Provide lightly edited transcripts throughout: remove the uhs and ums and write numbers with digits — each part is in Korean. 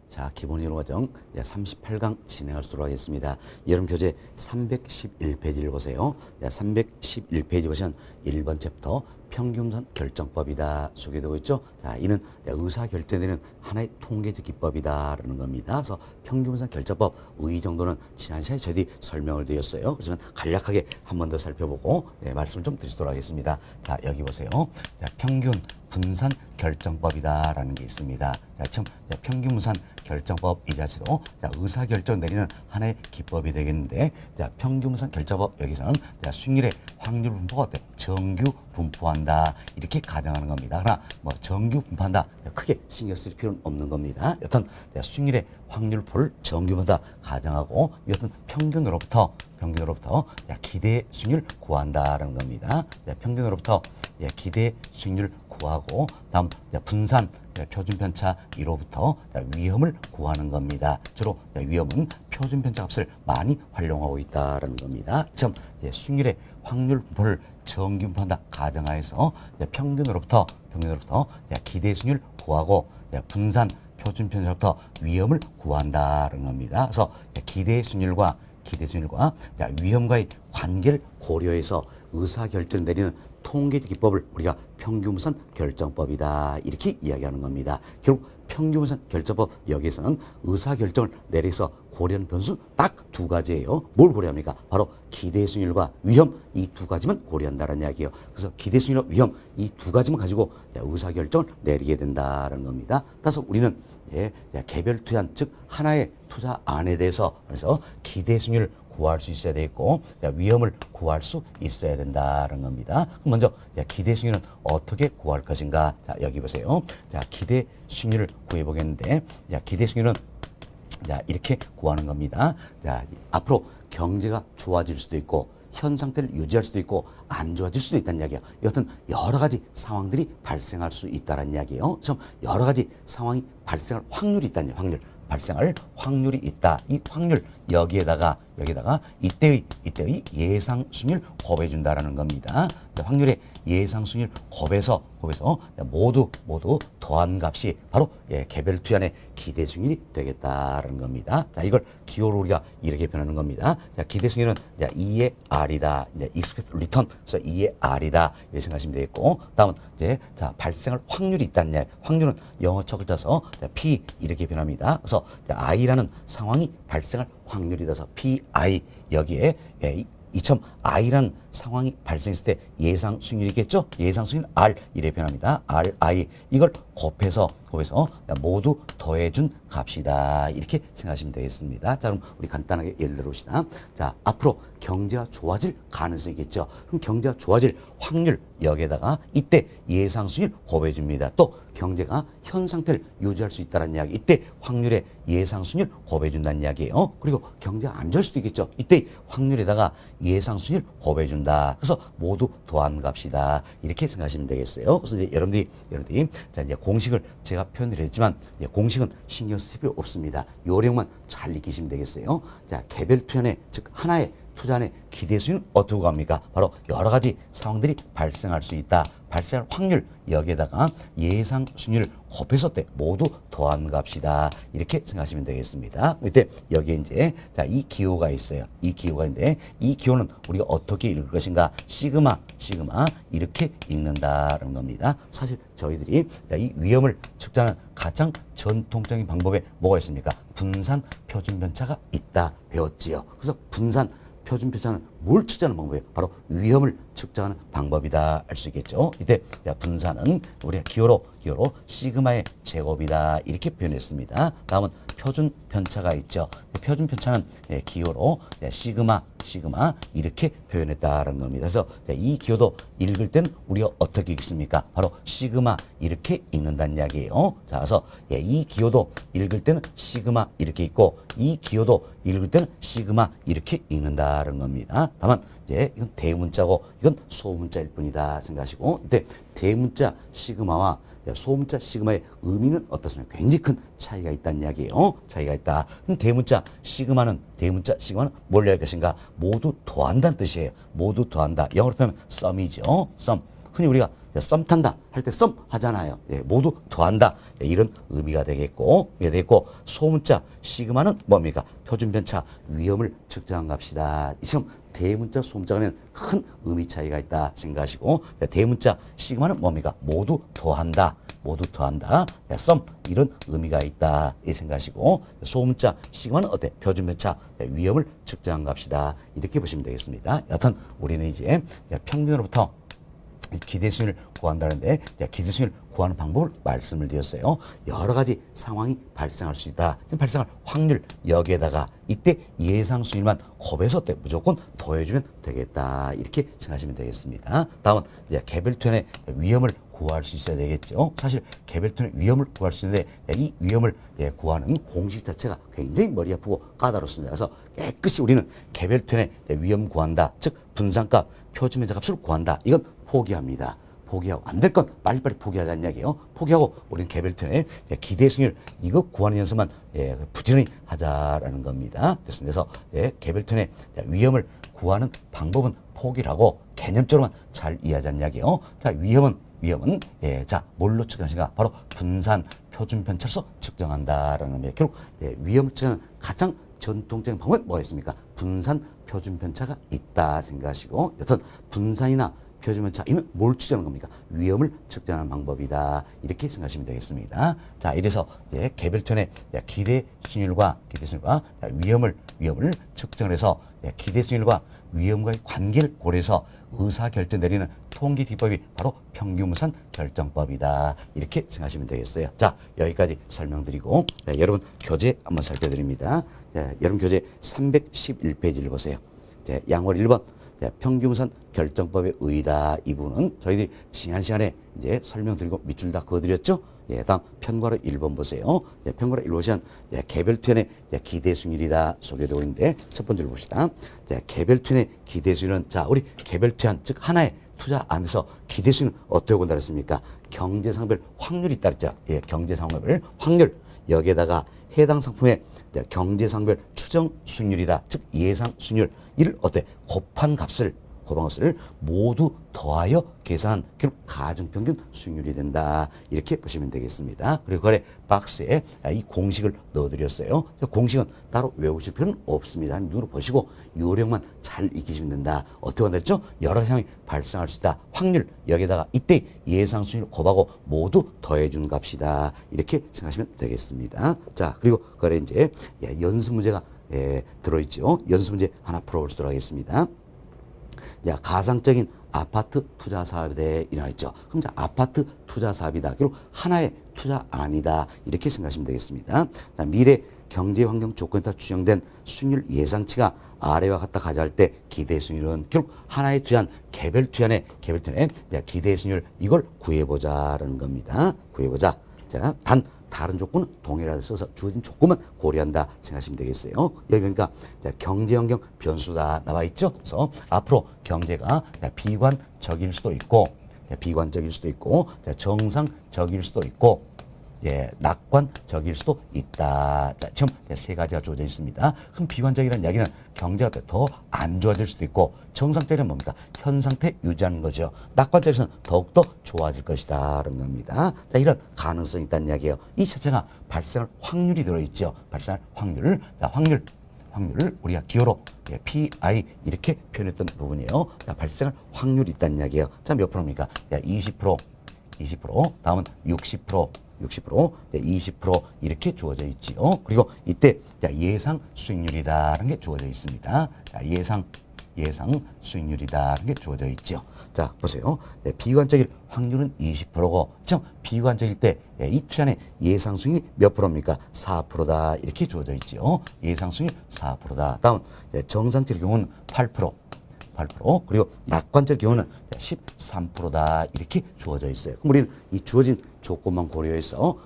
자, 기본 이론 과정 38강 진행하도록 하겠습니다. 여러분 교재 311페이지를 보세요. 311페이지 보시면 1번 챕터 평균선 결정법이다 소개되고 있죠. 자, 이는 의사결정되는 하나의 통계적 기법이다라는 겁니다. 그래서 평균선 결정법 의 정도는 지난 시간에 저희들이 설명을 드렸어요. 그렇지만 간략하게 한 번 더 살펴보고 말씀을 좀 드리도록 하겠습니다. 자, 여기 보세요. 자, 평균 분산 결정법이다라는 게 있습니다. 자, 처음 평균 분산 결정법 이 자체도 의사결정 내리는 하나의 기법이 되겠는데, 자, 평균 분산 결정법 여기서는 수익률의 확률 분포가 어때? 정규 분포한다 이렇게 가정하는 겁니다. 그러나 뭐 정규 분포한다 크게 신경 쓸 필요는 없는 겁니다. 여튼 수익률의 확률포를 정규보다 가정하고 여튼 평균으로부터 기대 수익률 구한다라는 겁니다. 평균으로부터 기대 수익률 구하고 다음 분산 표준 편차 1로부터 위험을 구하는 겁니다. 주로 위험은 표준 편차 값을 많이 활용하고 있다라는 겁니다. 처음 수익률의 확률 분포를 정규 분포한다 가정하에서 평균으로부터 기대 수익률 구하고 분산 표준 편차로부터 위험을 구한다는 겁니다. 그래서 기대 수익률과 위험과의 관계를 고려해서 의사결정을 내리는 통계적 기법을 우리가 평균분산 결정법이다 이렇게 이야기하는 겁니다. 결국 평균분산 결정법 여기에서는 의사결정을 내려서 고려하는 변수는 딱 두 가지예요. 뭘 고려합니까? 바로 기대 수익률과 위험 이 두 가지만 고려한다는 이야기예요. 그래서 기대 수익률과 위험 이 두 가지만 가지고 의사결정을 내리게 된다는 겁니다. 따라서 우리는 개별 투자한 즉 하나의 투자안에 대해서 그래서 기대 수익률을 구할 수 있어야 되겠고 위험을 구할 수 있어야 된다는 겁니다. 그럼 먼저 기대 수익률은 어떻게 구할 것인가? 자, 여기 보세요. 자, 기대 수익률을 구해 보겠는데, 기대 수익률은 이렇게 구하는 겁니다. 자, 앞으로 경제가 좋아질 수도 있고 현 상태를 유지할 수도 있고 안 좋아질 수도 있다는 이야기예요. 여튼 여러 가지 상황들이 발생할 수 있다는 이야기예요. 좀 여러 가지 상황이 발생할 확률이 있다는 이야기예요. 발생할 확률이 있다. 이 확률 여기에다가 이때의 예상 수익률 곱해 준다라는 겁니다. 확률의 예상 수익률 곱해서 모두 더한 값이 바로 개별 투자의 기대 수익률이 되겠다라는 겁니다. 자, 이걸 기호로 우리가 이렇게 표현하는 겁니다. 자, 기대 수익률은 2의 R이다. expected return. 그래서 2의 R이다. 이렇게 생각하시면 되겠고, 다음은 자, 발생할 확률이 있다는 확률은 영어 첫 글자서 P 이렇게 표현합니다. 그래서 I라는 상황이 발생할 확률이 돼서 PI 여기에 이처럼 I라는 상황이 발생했을 때 예상 수익률이겠죠? 예상 수익률 R 이렇게 표현합니다. RI 이걸 곱해서 모두 더해준 값이다 이렇게 생각하시면 되겠습니다. 자, 그럼 우리 간단하게 예를 들어봅시다. 자, 앞으로 경제가 좋아질 가능성이 있겠죠. 그럼 경제가 좋아질 확률 여기에다가 이때 예상 수익률 곱해줍니다. 또 경제가 현 상태를 유지할 수 있다는 이야기, 이때 확률의 예상 수익률 곱해준다는 이야기예요. 그리고 경제가 안 좋을 수도 있겠죠. 이때 확률에다가 예상 수익률 곱해준다. 그래서 모두 더한 값이다 이렇게 생각하시면 되겠어요. 그래서 이제 여러분들이 자, 이제 공식을 제가 표현드렸지만 공식은 신경 쓸 필요 없습니다. 요령만 잘 익히시면 되겠어요. 자, 개별 투자의 즉 하나의 투자의 기대 수익률 어떻게 합니까? 바로 여러 가지 상황들이 발생할 수 있다. 발생할 확률 여기에다가 예상 수익률 곱해서 때 모두 더한 값이다 이렇게 생각하시면 되겠습니다. 이때 여기에 이제 자, 이 기호가 있어요. 이 기호가 있는데 이 기호는 우리가 어떻게 읽을 것인가? 시그마 이렇게 읽는다는 겁니다. 사실 저희들이 이 위험을 측정하는 가장 전통적인 방법에 뭐가 있습니까? 분산 표준 편차가 있다 배웠지요. 그래서 분산 표준 편차는 뭘 측정하는 방법이에요? 바로 위험을 측정하는 방법이다 할 수 있겠죠. 이때 분산은 우리가 기호로 시그마의 제곱이다 이렇게 표현했습니다. 다음은 표준 편차가 있죠. 표준 편차는 기호로 시그마 이렇게 표현했다는 겁니다. 그래서 이 기호도 읽을 때는 우리가 어떻게 읽습니까? 바로 시그마 이렇게 읽는다는 이야기예요. 자, 그래서 이 기호도 읽을 때는 시그마 이렇게 읽고 이 기호도 읽을 때는 시그마 이렇게 읽는다는 겁니다. 다만 이건 대문자고 이건 소문자일 뿐이다 생각하시고, 이때 대문자 시그마와 소문자 시그마의 의미는 어떻습니까? 굉장히 큰 차이가 있다는 이야기예요. 차이가 있다. 그럼 대문자 시그마는 뭘 할 것인가? 모두 더한다는 뜻이에요. 모두 더한다. 영어로 표현하면 sum이죠. sum. 흔히 우리가 썸 탄다 할 때 썸 하잖아요. 예, 모두 더한다. 예, 이런 의미가 되겠고, 소문자 시그마는 뭡니까? 표준 편차 위험을 측정한 값이다. 지금 대문자 소문자 간에는 큰 의미 차이가 있다 생각하시고, 대문자 시그마는 뭡니까? 모두 더한다. 모두 더한다. 썸 이런 의미가 있다. 이 생각하시고, 소문자 시그마는 어때? 표준 편차 위험을 측정한 값이다. 이렇게 보시면 되겠습니다. 여튼 우리는 이제 평균으로부터 기대수율을 구한다는데, 기대수율 구하는 방법을 말씀을 드렸어요. 여러 가지 상황이 발생할 수 있다. 발생할 확률 여기에다가 이때 예상 수율만 곱해서 무조건 더해주면 되겠다. 이렇게 생각하시면 되겠습니다. 다음은 개별 투현의 위험을 구할 수 있어야 되겠죠. 사실 개별 투현의 위험을 구할 수 있는데 이 위험을 구하는 공식 자체가 굉장히 머리 아프고 까다롭습니다. 그래서 깨끗이 우리는 개별 투현의 위험 구한다. 즉 분산값, 표준면적 값을 구한다. 이건 포기합니다. 포기하고 안 될 건 빨리빨리 포기하자는 이야기예요. 포기하고 우리는 개별 투현의 기대 승률 이거 구하는 연습만 부지런히 하자라는 겁니다. 그래서 개별 투현의 위험을 구하는 방법은 포기를 하고 개념적으로만 잘 이해하자는 이야기예요. 자, 위험은 자 뭘로 측정하신가? 바로 분산 표준 편차로 측정한다라는 겁니다. 결국 위험을 측정하는 가장 전통적인 방법은 뭐가 있습니까? 분산 표준 편차가 있다 생각하시고, 여튼 분산이나 표준 편차 이는 뭘 측정하는 겁니까? 위험을 측정하는 방법이다. 이렇게 생각하시면 되겠습니다. 자, 이래서 개별 투현의 기대 수율과 위험을 측정을 해서 기대 수율과 위험과의 관계를 고려해서 의사 결정 내리는 통계 기법이 바로 평균분산 결정법이다. 이렇게 생각하시면 되겠어요. 자, 여기까지 설명드리고 여러분 교재 한번 살펴드립니다. 여러분 교재 311페이지를 보세요. 양월 1번 평균분산 결정법의 의의다. 이 부분은 저희들이 지난 시간에 이제 설명드리고 밑줄 다 그어드렸죠. 다음 편과로 1번 보세요. 편과로 1번 보시면 개별 투현의 기대 수율이다 소개되고 있는데, 첫 번째로 봅시다. 개별 투현의 기대 수율은, 자, 우리 개별 투현 즉 하나의 투자 안에서 기대 수율은 어떻게 본다 그랬습니까? 경제상별 확률이 있다 그랬죠. 경제상별 확률 여기에다가 해당 상품의 경제상별 추정 수익률이다. 즉 예상 수익률 이를 어때? 곱한 값을 모두 더하여 계산한 결국 가중평균 수익률이 된다. 이렇게 보시면 되겠습니다. 그리고 거래 박스에 이 공식을 넣어드렸어요. 공식은 따로 외우실 필요는 없습니다. 눈으로 보시고 요령만 잘 익히시면 된다. 어떻게 한다 했죠? 여러 상황이 발생할 수 있다. 확률 여기다가 이때 예상 수익률 곱하고 모두 더해준 값이다. 이렇게 생각하시면 되겠습니다. 자, 그리고 거래 이제 연습 문제가 들어있죠. 연습 문제 하나 풀어보도록 하겠습니다. 가상적인 아파트 투자 사업에 대해 일어나있죠. 그럼 아파트 투자 사업이다. 결국 하나의 투자 아니다. 이렇게 생각하시면 되겠습니다. 미래 경제 환경 조건에 따라 추정된 수익률 예상치가 아래와 같다 가져갈 때 기대 수익률은 결국 하나의 투자한 개별 투자의 기대 수익률 이걸 구해보자라는 겁니다. 구해보자. 자, 다른 조건은 동일하게 써서 주어진 조건만 고려한다 생각하시면 되겠어요. 여기 그러니까 경제환경 변수다 나와 있죠. 그래서 앞으로 경제가 비관적일 수도 있고, 정상적일 수도 있고, 낙관적일 수도 있다. 자, 지금 세 가지가 주어져 있습니다. 그럼 비관적이라는 이야기는 경제가 더 안 좋아질 수도 있고, 정상적이란 뭡니까? 현 상태 유지하는 거죠. 낙관적에서는 더욱더 좋아질 것이다. 라는 겁니다. 자, 이런 가능성이 있다는 이야기예요. 이 자체가 발생할 확률이 들어있죠. 발생할 확률. 자, 확률을 우리가 기호로 PI 이렇게 표현했던 부분이에요. 자, 발생할 확률이 있다는 이야기예요. 자, 몇 프로입니까? 20%, 다음은 60%, 20% 이렇게 주어져 있지요. 그리고 이때 예상 수익률이다라는 게 주어져 있습니다. 예상 수익률이다라는 게 주어져 있죠. 자, 보세요. 비관적일 확률은 20%고, 비관적일 때 이 투자의 예상 수익률이 몇 프로입니까? 4%다. 이렇게 주어져 있죠. 예상 수익률 4%다. 다음 정상적일 경우는 8%. 그리고 낙관적 경우는 13%다. 이렇게 주어져 있어요. 그럼 우리는 이 주어진 조건만 고려해서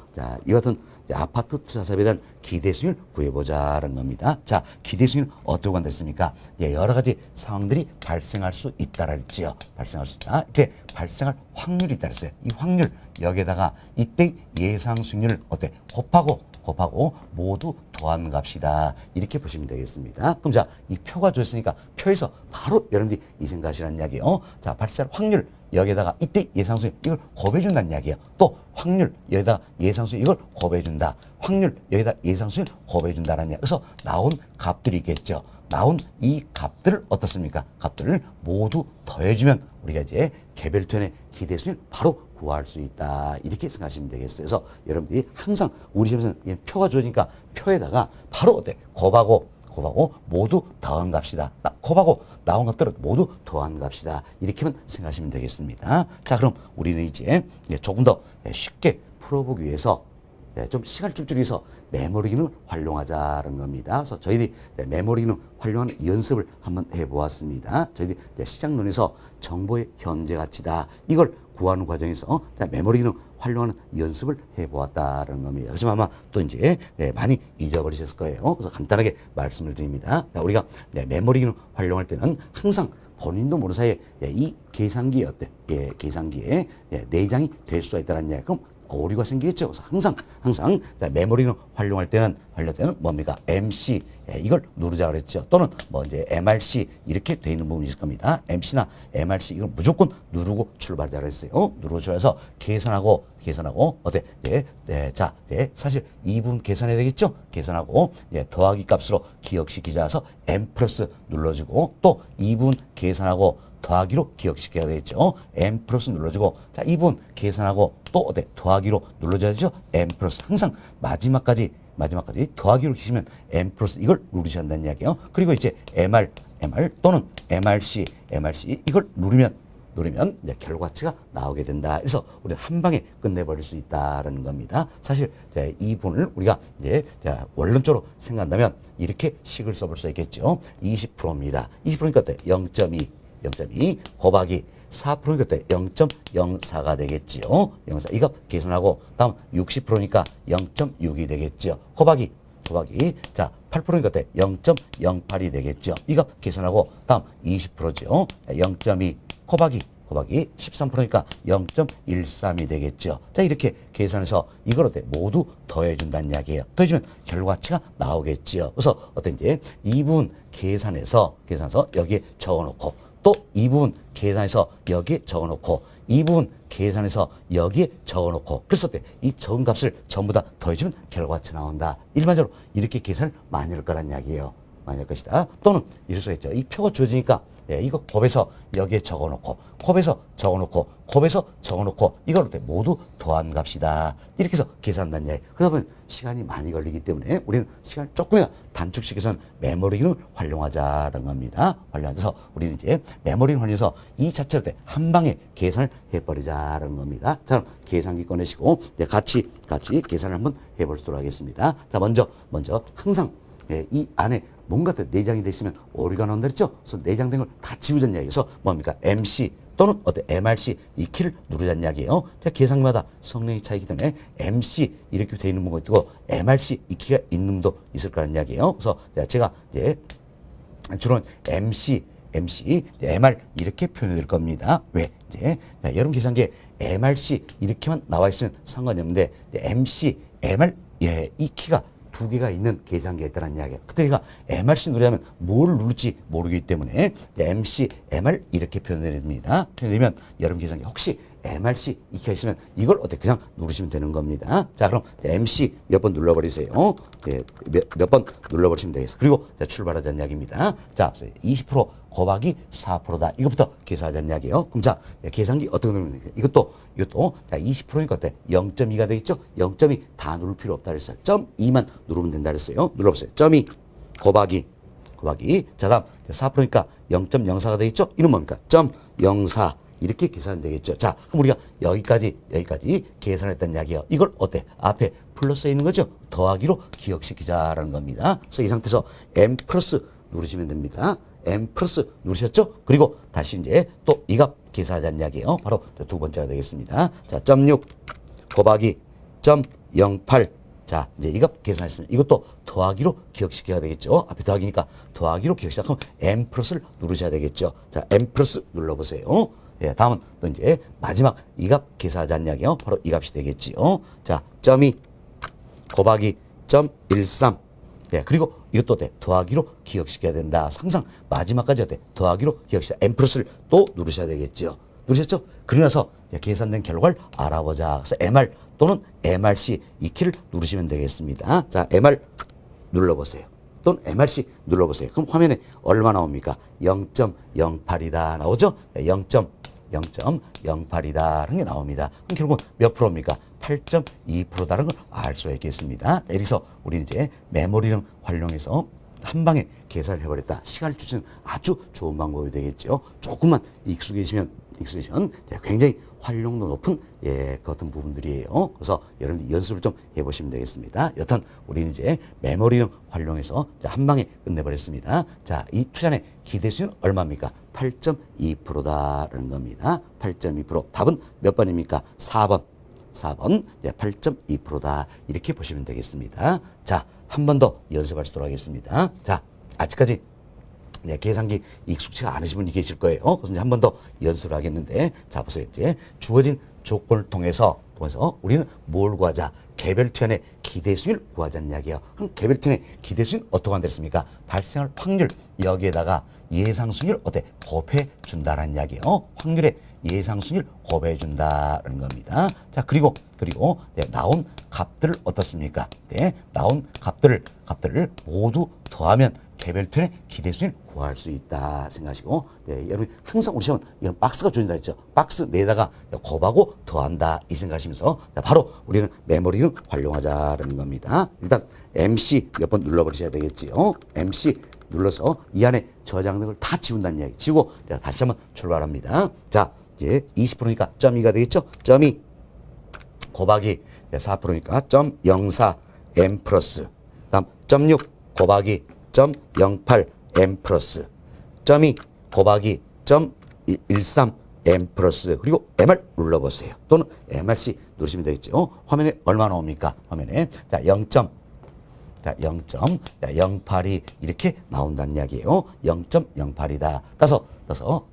이와 같은 아파트 투자 사업에 대한 기대 수익률 구해보자라는 겁니다. 자, 기대 수익률 어떻게 한다했습니까? 여러 가지 상황들이 발생할 수 있다라 했지요. 발생할 수 있다. 이렇게 발생할 확률이 있다 그랬어요. 이 확률 여기에다가 이때 예상 수익률을 곱하고 모두 더한 값이다. 이렇게 보시면 되겠습니다. 그럼 자, 이 표가 줬으니까 표에서 바로 여러분들이 이 생각하시라는 이야기예요. 자, 발생할 확률 여기에다가 이때 예상수익 이걸 곱해준다는 이야기예요. 또 확률 여기다 예상수익 이걸 곱해준다. 확률 여기다 예상수익 곱해준다라는 이야기. 그래서 나온 값들이 있겠죠. 나온 이 값들을 어떻습니까? 값들을 모두 더해주면 우리가 이제 개별투연의 기대수익을 바로 구할 수 있다. 이렇게 생각하시면 되겠어요. 그래서 여러분들이 항상 우리 시험에서는 표가 주어지니까 표에다가 바로 어때? 곱하고 모두 더한 값이다. 곱하고 나온 값들을 모두 더한 값이다. 이렇게만 생각하시면 되겠습니다. 자, 그럼 우리는 이제 조금 더 쉽게 풀어보기 위해서 좀 시간을 좀 줄여서 메모리 기능을 활용하자는 겁니다. 그래서 저희들이 메모리 기능 활용하는 연습을 한번 해보았습니다. 저희들이 시장론에서 정보의 현재 가치다. 이걸 구하는 과정에서 메모리 기능 활용하는 연습을 해보았다는 겁니다. 하지만 아마 또 이제 많이 잊어버리셨을 거예요. 그래서 간단하게 말씀을 드립니다. 우리가 메모리 기능 활용할 때는 항상 본인도 모르는 사이에 이 계산기에 계산기에 내장이 될 수가 있다는 이야기. 그럼 오류가 생기겠죠. 그래서 항상 메모리 기능 활용할 때는 뭡니까? MC 이걸 누르자 그랬죠. 또는 뭐 이제 MRC 이렇게 돼 있는 부분이 있을 겁니다. MC나 MRC 이걸 무조건 누르고 출발하자 그랬어요. 누르고 출발해서 계산하고 어때? 자, 사실 이 부분 계산해야 되겠죠. 계산하고 더하기 값으로 기억시키자 해서 M 플러스 눌러주고 또 이 부분 계산하고 더하기로 기억시켜야 되겠죠. M 플러스 눌러주고 자, 이 부분 계산하고 또 어때? 더하기로 눌러줘야죠. M 플러스 항상 마지막까지 더하기로 계시면 M 플러스 이걸 누르셔야 한다는 이야기예요. 그리고 이제 MR 또는 MRC 이걸 누르면 이제 결과치가 나오게 된다. 그래서 우리는 한 방에 끝내버릴 수 있다는 겁니다. 사실 이 부분을 우리가 이제 원론적으로 생각한다면 이렇게 식을 써볼 수 있겠죠. 20%입니다. 20%니까 어때? 0.2 곱하기 4%니까 어때? 0.04가 되겠지요. 0.4 이거 계산하고 다음 60%니까 0.6이 되겠죠. 곱하기 자 8%니까 어때? 0.08이 되겠죠. 이거 계산하고 다음 20%죠. 0.2 곱하기 13%니까 0.13이 되겠죠. 자, 이렇게 계산해서 이걸 어때? 모두 더해준다는 이야기예요. 더해주면 결과치가 나오겠지요. 그래서 어떤지 이 부분 계산해서 여기에 적어놓고 또 이 부분 계산해서 여기에 적어놓고 이 부분 계산해서 여기에 적어놓고 그래서 어때? 이 적은 값을 전부 다 더해주면 결과치 나온다. 일반적으로 이렇게 계산을 많이 할 거란 이야기예요. 많이 할 것이다. 또는 이럴 수가 있죠. 이 표가 주어지니까 이거 곱해서 여기에 적어놓고 곱해서 적어놓고 이걸 모두 더한 값이다. 이렇게 해서 계산한다는 이야기. 그러다 보면 시간이 많이 걸리기 때문에 우리는 시간을 조금이나 단축시켜서 메모리 기능을 활용하자는 겁니다. 활용해서 우리는 이제 메모리 기능을 활용해서 이 자체로 한 방에 계산을 해버리자는 겁니다. 자, 그럼 계산기 꺼내시고 같이 계산을 한번 해보도록 하겠습니다. 자, 먼저 항상 이 안에 뭔가 내장이 돼 있으면 오류가 나온다 그랬죠? 그래서 내장된 걸 다 지우자는 이야기에서 뭡니까? MC 또는 어때? MRC 이 키를 누르자는 이야기예요. 자, 계산기마다 성능이 차이기 때문에 MC 이렇게 돼 있는 부분도 있고 MRC 이 키가 있는 부분도 있을 거라는 이야기예요. 그래서 제가 이제 주로는 MC, MR 이렇게 표현이 될 겁니다. 왜? 이제 여러분 계산기에 MRC 이렇게만 나와 있으면 상관이 없는데 MC, MR 이 키가 두 개가 있는 계산기가 있다는 이야기예요. 그때 얘가 MRC 누르면 뭘 누를지 모르기 때문에 MC, MR 이렇게 표현됩니다. 표현되면 여러분 계산기 혹시 MRC 이 키가 있으면 이걸 어떻게 그냥 누르시면 되는 겁니다. 자, 그럼 MC 몇 번 눌러버리세요. 몇 번 눌러버리시면 되겠어요. 그리고 출발하자는 이야기입니다. 자, 20% 곱하기 4%다. 이것부터 계산하자는 이야기예요. 그럼 자, 계산기 어떻게 누르면 되겠어요? 이것도 자, 20%니까 어때? 0.2가 되겠죠? 0.2 다 누를 필요 없다 그랬어요. 0.2만 누르면 된다 그랬어요. 눌러보세요. 0.2 곱하기 자, 다음 4%니까 0.04가 되겠죠? 이는 뭡니까? 0.04 이렇게 계산하면 되겠죠. 자, 그럼 우리가 여기까지 계산했다는 이야기예요. 이걸 어때? 앞에 플러스에 있는 거죠? 더하기로 기억시키자라는 겁니다. 그래서 이 상태에서 M 플러스 누르시면 됩니다. M 플러스 누르셨죠? 그리고 다시 이제 또 이 값 계산하자는 이야기예요. 바로 두 번째가 되겠습니다. 자, 0.6 곱하기 0.08 자, 이제 이 값 계산했습니다. 이것도 더하기로 기억시켜야 되겠죠. 앞에 더하기니까 더하기로 기억시키면 M 플러스를 누르셔야 되겠죠. 자, M 플러스 눌러보세요. 다음은 또 이제 마지막 이 값 계산하자는 이야기예요. 바로 이 값이 되겠지요. 자, 0.2 곱하기 0.13 그리고 이것도 더하기로 기억시켜야 된다. 항상 마지막까지 더하기로 기억시켜 M 플러스를 또 누르셔야 되겠죠. 누르셨죠? 그러고 나서 계산된 결과를 알아보자. 그래서 MR 또는 MRC 이 키를 누르시면 되겠습니다. 자, MR 눌러보세요. 또는 MRC 눌러보세요. 그럼 화면에 얼마 나옵니까? 0.08이다 나오죠? 0.08이다 라는 게 나옵니다. 그럼 결국 몇 프로입니까? 8.2%다라는 걸 알 수가 있겠습니다. 여기서 우리는 이제 메모리를 활용해서 한 방에 계산을 해버렸다. 시간을 줄이는 아주 좋은 방법이 되겠죠. 조금만 익숙해지면 굉장히 활용도 높은 그 어떤 부분들이에요. 그래서 여러분들 연습을 좀 해보시면 되겠습니다. 여튼 우리는 이제 메모리를 활용해서 한 방에 끝내버렸습니다. 자, 이 투자의 기대 수익은 얼마입니까? 8.2%다라는 겁니다. 8.2%. 답은 몇 번입니까? 4번. 8.2%다. 이렇게 보시면 되겠습니다. 자, 한 번 더 연습할 수 있도록 하겠습니다. 자, 아직까지 계산기 익숙치가 않으신 분이 계실 거예요. 그래서 이제 한 번 더 연습을 하겠는데, 자, 보세요. 이제 주어진 조건을 통해서 우리는 뭘 구하자? 개별 투자의 기대 수익을 구하자는 이야기예요. 그럼 개별 투자의 기대 수익은 어떻게 한다랬습니까? 발생할 확률, 여기에다가 예상 수익을 곱해 준다라는 이야기예요. 확률에 예상 수익을 곱해 준다는 겁니다. 자, 그리고 나온 값들을 어떻습니까? 나온 값들을 모두 더하면 개별 투자의 기대 수익을 구할 수 있다 생각하시고, 여러분 항상 우리 시험은 이런 박스가 존재한다 했죠. 박스 내다가 곱하고 더한다 이 생각하시면서 바로 우리는 메모리를 활용하자라는 겁니다. 일단 MC 몇 번 눌러버리셔야 되겠지요. MC 눌러서 이 안에 저장된 걸 다 지운다는 이야기. 지우고 다시 한번 출발합니다. 자, 이제 20%니까 0.2가 되겠죠. 0.2 곱하기 4%니까 0.04 M 플러스. 다음 0.6 곱하기 0.08 M 플러스. 0.2 곱하기 0.13 M 플러스. 그리고 MR 눌러보세요. 또는 MRC 누르시면 되겠죠. 화면에 얼마 나옵니까? 화면에 자 0.08이 이렇게 나온다는 이야기예요. 0.08이다. 따서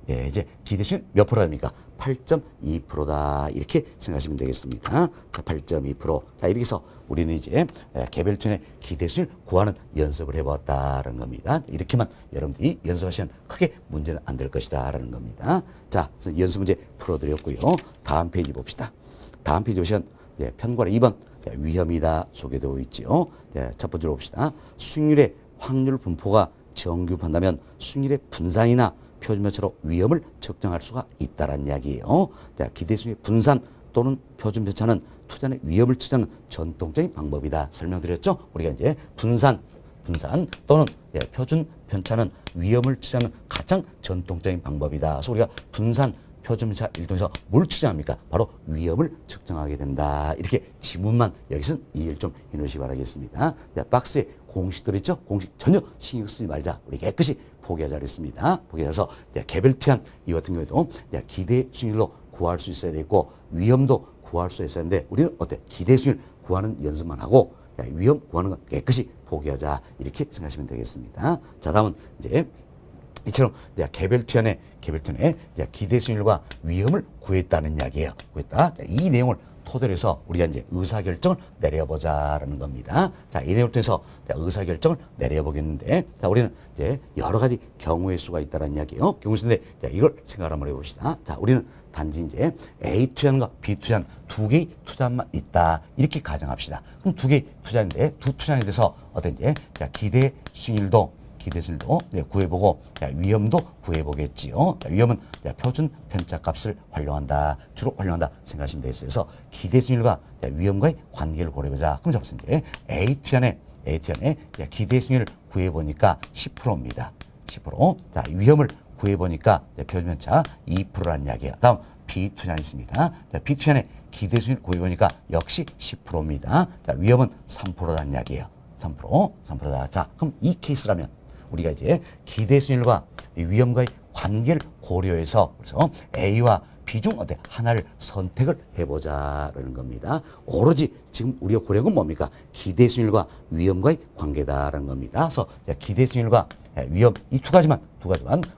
이제 기대 수익 몇 프로가 됩니까? 8.2%다. 이렇게 생각하시면 되겠습니다. 8.2%. 자, 이렇게 해서 우리는 이제 개별 투자의 기대 수익을 구하는 연습을 해보았다는 겁니다. 이렇게만 여러분들이 연습하시면 크게 문제는 안 될 것이다라는 겁니다. 자, 그래서 연습 문제 풀어드렸고요. 다음 페이지 봅시다. 다음 페이지 보시면 편관의 2번 위험이다 소개되어 있지요. 첫 번째로 봅시다. 수익률의 확률 분포가 정규분다면 수익률의 분산이나 표준편차로 위험을 측정할 수가 있다는 이야기예요. 기대 수익의 분산 또는 표준편차는 투자의 위험을 측정하는 전통적인 방법이다. 설명드렸죠. 우리가 이제 분산 또는 표준편차는 위험을 측정하는 가장 전통적인 방법이다. 그래서 우리가 분산 표준편차를 통해서 뭘 측정합니까? 바로 위험을 측정하게 된다. 이렇게 지문만 여기서는 이해를 좀 해놓으시기 바라겠습니다. 박스에 공식들 있죠? 공식 전혀 신경 쓰지 말자. 우리 깨끗이 포기하자 그랬습니다. 포기해서 개별 투자한 이 같은 경우에도 기대 수익률로 구할 수 있어야 되고 위험도 구할 수 있어야 하는데 우리는 기대 수익률 구하는 연습만 하고 위험 구하는 건 깨끗이 포기하자. 이렇게 생각하시면 되겠습니다. 자, 다음은 이제 이처럼 개별 투자의 기대 수익률과 위험을 구했다는 이야기예요. 구했다. 이 내용을 토대로 해서 우리가 이제 의사결정을 내려보자라는 겁니다. 자, 이 내용을 통해서 의사결정을 내려보겠는데, 자, 우리는 이제 여러 가지 경우의 수가 있다는 이야기예요. 경우의 수인데, 이걸 생각을 한번 해봅시다. 자, 우리는 단지 이제 A 투자과 B 투자 두 개의 투자만 있다. 이렇게 가정합시다. 그럼 두 개의 투자인데, 두 투자에 대해서 이제 기대 수익률도 구해보고 위험도 구해보겠지요. 위험은 표준 편차값을 주로 활용한다 생각하시면 되겠어요. 그래서 기대 수익률과 위험과의 관계를 고려해보자. 그럼 잡았을 때 A 투자의 기대 수익률을 구해보니까 10%입니다. 10%. 자, 위험을 구해보니까 표준 편차 2%라는 이야기예요. 다음 B 투자는 있습니다. B 투자의 기대 수익률을 구해보니까 역시 10%입니다. 자, 위험은 3%라는 이야기예요. 3%다. 자, 그럼 이 케이스라면 우리가 이제 기대 수익률과 위험과의 관계를 고려해서 그래서 A와 B 중 하나를 선택을 해보자라는 겁니다. 오로지 지금 우리가 고려한 건 뭡니까? 기대 수익률과 위험과의 관계다라는 겁니다. 그래서 기대 수익률과 위험 이 두 가지만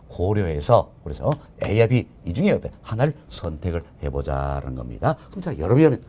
고려해서 그래서 A와 B 이 중에 하나를 선택을 해보자라는 겁니다. 그럼 자, 여러분은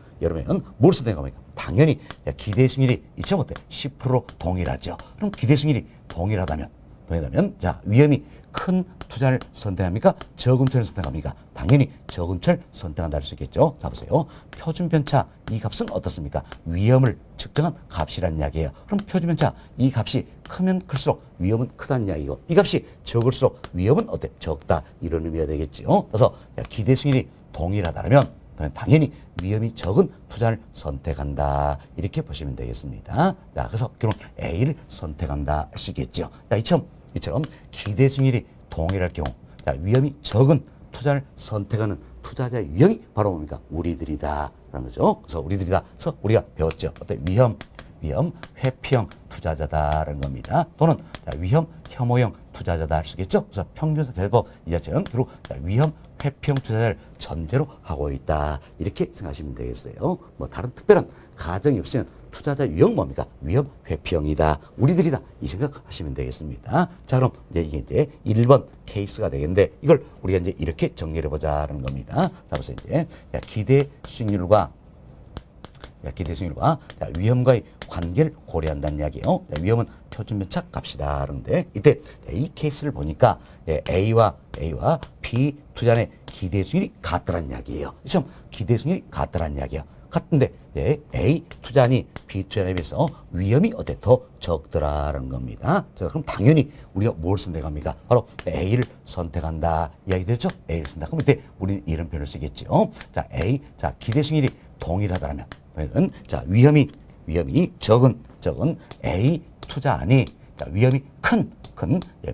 뭘 선택한 겁니까? 당연히 기대 수익률이 10% 동일하죠. 그럼 기대 수익률이 동일하다면 동일하면 자, 위험이 큰 투자를 선택합니까? 적은 투자를 선택합니까? 당연히 적은 투자를 선택한다 할 수 있겠죠. 자, 보세요. 표준 편차 이 값은 어떻습니까? 위험을 측정한 값이란 이야기예요. 그럼 표준 편차 이 값이 크면 클수록 위험은 크다는 이야기고 이 값이 적을수록 위험은 어때? 적다. 이런 의미가 되겠죠. 그래서 기대 수익률이 동일하다면 당연히 위험이 적은 투자를 선택한다. 이렇게 보시면 되겠습니다. 자, 그래서 결론 A를 선택한다 할 수 있겠죠. 자, 이처럼 기대 수익률이 동일할 경우 자, 위험이 적은 투자를 선택하는 투자자의 유형이 바로 뭡니까? 우리들이다 라는 거죠. 그래서 우리들이다. 그래서 우리가 배웠죠. 어때? 위험 회피형 투자자다라는 겁니다. 또는 자, 위험 혐오형 투자자다 할 수 있겠죠. 그래서 평균 별법 이 자체는 결국 자, 위험 회피형 투자자를 전제로 하고 있다. 이렇게 생각하시면 되겠어요. 뭐 다른 특별한 가정이 없으면 투자자 유형 뭡니까? 위험 회피형이다. 우리들이다. 이 생각하시면 되겠습니다. 자, 그럼 이게 이제 1번 케이스가 되겠는데 이걸 우리가 이제 이렇게 정리해 보자라는 겁니다. 자, 그래서 이제 기대 수익률과 위험과의 관계를 고려한다는 이야기예요. 위험은 표준편차 값이다. 그런데 이때 이 케이스를 보니까 A와 B 투자의 기대 수익률이 같다는 이야기예요. 그렇죠? 기대 수익률이 같다는 이야기예요. 같은데 A 투자니 B 투자에 비해서 위험이 어때? 더 적더라라는 겁니다. 자, 그럼 당연히 우리가 뭘 선택합니까? 바로 A를 선택한다. 이야기 되죠? A를 선택하면 이때 우리는 이런 표현을 쓰겠죠. 자, 자, 기대 수익률이 동일하다면 자, 위험이 적은 A 투자니 자, 위험이 큰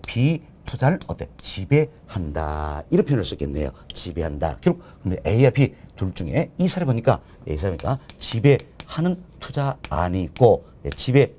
B 투자를 어때? 지배한다. 이런 표현을 쓰겠네요. 지배한다. 결국 A와 B 둘 중에 이 사례 보니까 지배하는 투자안이 있고 지배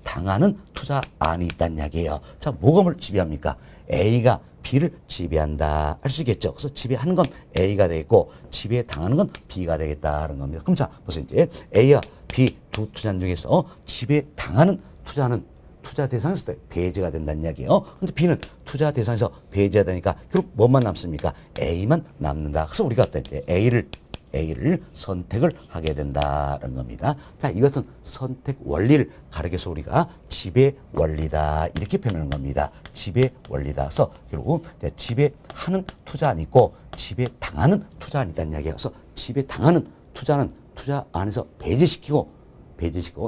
당하는 투자안이 있다는 이야기예요. 자, 뭐가 뭘 지배합니까? A가 B를 지배한다 할 수 있겠죠. 그래서 지배하는 건 A가 되겠고 지배당하는 건 B가 되겠다는 겁니다. 그럼 자, 보세요. 이제 A와 B 두 투자 중에서 지배당하는 투자는 투자 대상에서 배제가 된다는 이야기예요. 근데 B는 투자 대상에서 배제가 되니까 결국 뭐만 남습니까? A만 남는다. 그래서 우리가 이제 A를 선택을 하게 된다는 겁니다. 자, 이 같은 선택 원리를 가르쳐서 우리가 지배 원리다 이렇게 표현하는 겁니다. 지배 원리다. 그래서 결국 지배하는 투자안 있고 지배당하는 투자안 있다는 이야기예요. 그래서 지배당하는 투자는 투자 안에서 배제시키고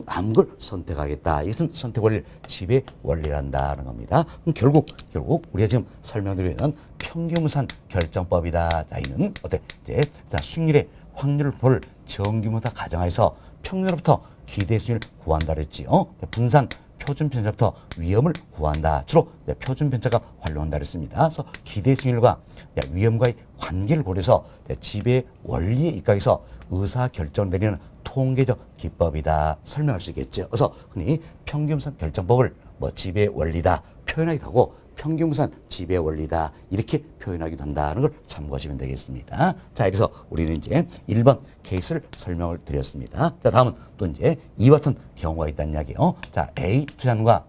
남은 걸 선택하겠다. 이것은 선택 원리를 지배 원리란다는 겁니다. 그럼 결국 우리가 지금 설명드리는 평균무산 결정법이다. 자, 이는 어때? 이제 자, 수익률의 확률을 볼 정규모다 가정하에서 평균으로부터 기대 수익률을 구한다 그랬지요. 분산 표준 편차부터 위험을 구한다. 주로 표준 편차가 활용한다 그랬습니다. 그래서 기대 수익률과 위험과의 관계를 고려해서 지배 원리에 입각해서 의사 결정을 내리는 통계적 기법이다 설명할 수 있겠죠. 그래서 흔히 평균무산 결정법을 지배 원리다 표현하기도 하고 평균무산 지배 원리다 이렇게 표현하기도 한다는 걸 참고하시면 되겠습니다. 자, 그래서 우리는 이제 1번 케이스를 설명을 드렸습니다. 자, 다음은 또 이제 이와 같은 경우가 있다는 이야기예요. 자, A 투자안과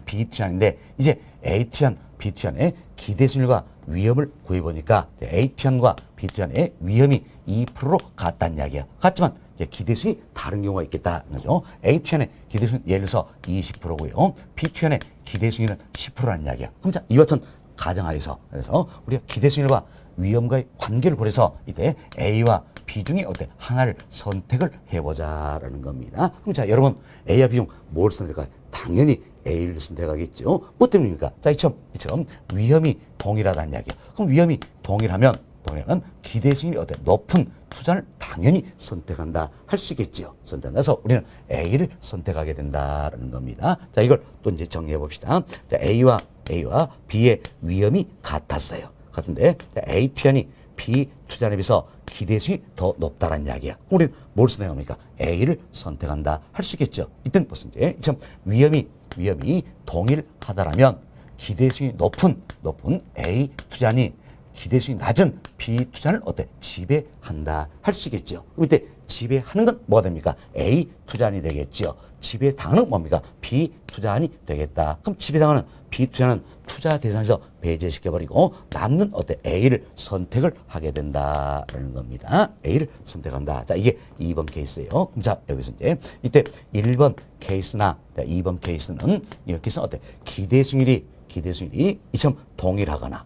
B 투자안인데 이제 A 투자안, B 투자안의 기대 수익률과 위험을 구해보니까 A 투자안과 B 투자안의 위험이 2%로 같다는 이야기야. 같지만 기대 수익이 다른 경우가 있겠다. 그죠? A 투자안의 기대 수익 예를 들어서 20%고요. B 투자안의 기대 수익률은 10%라는 이야기야. 그럼 자, 이와 같은 가정하에서 그래서 우리가 기대 수익률과 위험과의 관계를 고려해서 이때 A와 B 중에 어때? 하나를 선택을 해보자라는 겁니다. 그럼 자, 여러분 A와 B 중 뭘 선택할까요? 당연히 A를 선택하겠죠. 뭐 때문입니까? 자, 이처럼 위험이 동일하다는 이야기야. 그럼 위험이 동일하면 기대 수익률이 어때? 높은 투자를 당연히 선택한다 할 수 있겠지요. 선택해서 우리는 A를 선택하게 된다는 겁니다. 자, 이걸 또 이제 정리해 봅시다. 자, A와 B의 위험이 같았어요. 같은데 A 투자니 B 투자에 비해서 기대 수익이 더 높다는 이야기야. 우리는 뭘 선택합니까? A를 선택한다 할 수 있겠죠. 이때는 무슨 이제 위험이 동일하다라면 기대 수익이 높은 A 투자니 기대 수익이 낮은 B 투자를 어때? 지배한다 할 수 있겠죠. 그럼 이때 지배하는 건 뭐가 됩니까? A 투자안이 되겠죠. 지배당하는 뭡니까? B 투자안이 되겠다. 그럼 지배당하는 B 투자는 투자 대상에서 배제시켜버리고 남는 어때 A를 선택을 하게 된다라는 겁니다. A를 선택한다. 자, 이게 2번 케이스예요. 그럼 자, 여기서 이제 이때 1번 케이스나 2번 케이스는 이렇게 어때 기대수익률이 이처럼 동일하거나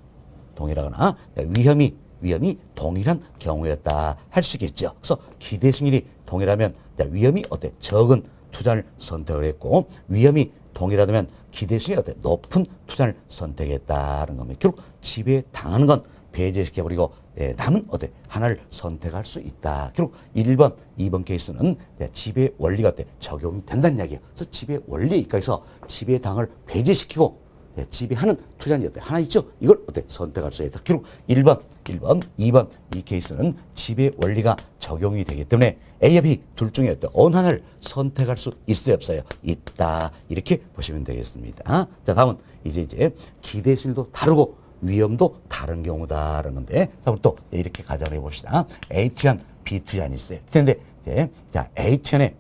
위험이 동일한 경우였다 할 수 있겠죠. 그래서 기대수익률이 동일하면 위험이 어때 적은 투자를 선택을 했고 위험이 동일하다면 기대수익이 어때 높은 투자를 선택했다는 겁니다. 결국 지배당하는 건 배제시켜버리고 남은 어때 하나를 선택할 수 있다. 결국 1번, 2번 케이스는 지배 원리가 어때 적용이 된다는 이야기예요. 그래서 지배 원리에 입각해서 지배당을 배제시키고 지배하는 투자는 어때 하나 있죠. 이걸 어때 선택할 수 있다. 결국 1번, 2번 이 케이스는 지배 원리가 적용이 되기 때문에 A와 B 둘 중에 어때 어느 하나를 선택할 수 있어요, 없어요? 있다. 이렇게 보시면 되겠습니다. 자, 다음은 이제 기대수익률도 다르고 위험도 다른 경우다라는 건데, 자, 우리 또 이렇게 가정을 해봅시다. A 투자한 B 투자안이 있어요. 그런데 이제 자 A 투자안의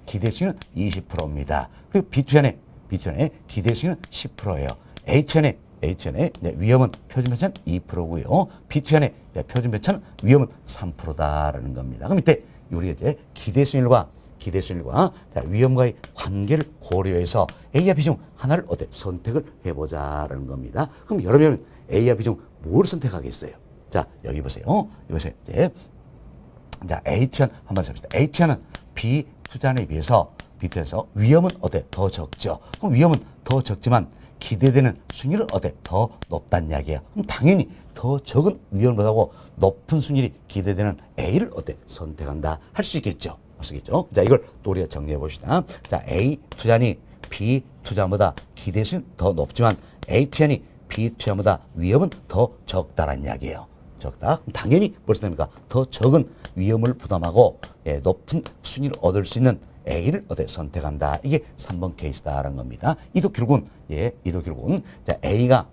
기대수익률은 20%입니다. 그리고 B 투자안의 기대수익률은 10%예요. A 투자안의 위험은 표준편차는 2%고요. B 투자안의 표준편차는 위험은 3%다라는 겁니다. 그럼 이때 우리가 이제 기대수익률과 위험과의 관계를 고려해서 A와 B 중 하나를 어때 선택을 해보자라는 겁니다. 그럼 여러분 A와 B 중 뭘 선택하겠어요? 자, 여기 보세요. 이제 자, A 투자는 한번 봅시다. A 투자는 B 투자에 비해서 위험은 어때 더 적죠. 그럼 위험은 더 적지만 기대되는 수익률은 어때 더 높다는 이야기예요. 그럼 당연히 더 적은 위험보다고 높은 수익률이 기대되는 A를 어때 선택한다 할 수 있겠죠. 자, 이걸 또 우리가 정리해 봅시다. 자, A 투자니 B 투자보다 기대 수익은 더 높지만 A 투자니 B 투자보다 위험은 더 적다라는 이야기예요. 적다. 그럼 당연히 무슨 됩니까? 더 적은 위험을 부담하고 높은 수익을 얻을 수 있는 A를 어때 선택한다. 이게 3번 케이스다라는 겁니다. 이도 결국은 자, A가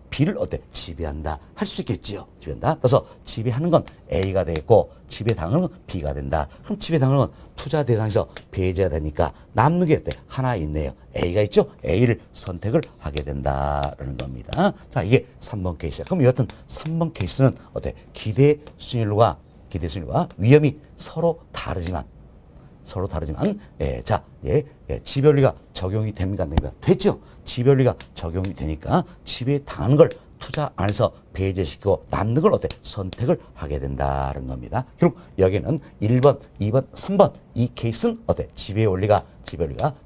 B를 어때 지배한다 할 수 있겠지요. 지배한다. 그래서 지배하는 건 A가 되겠고 지배당하는 건 B가 된다. 그럼 지배당하는 건 투자 대상에서 배제가 되니까 남는 게 어때 하나 있네요. A가 있죠. A를 선택을 하게 된다라는 겁니다. 자, 이게 3번 케이스야. 그럼 여하튼 3번 케이스는 어때 기대 수익률과 위험이 서로 다르지만 지배원리가 적용이 됩니까? 안 됩니까? 됐죠? 지배원리가 적용이 되니까 지배당하는 걸 투자 안에서 배제시키고 남는 걸 어때? 선택을 하게 된다는 겁니다. 결국 여기는 1번, 2번, 3번 이 케이스는 어때? 지배원리가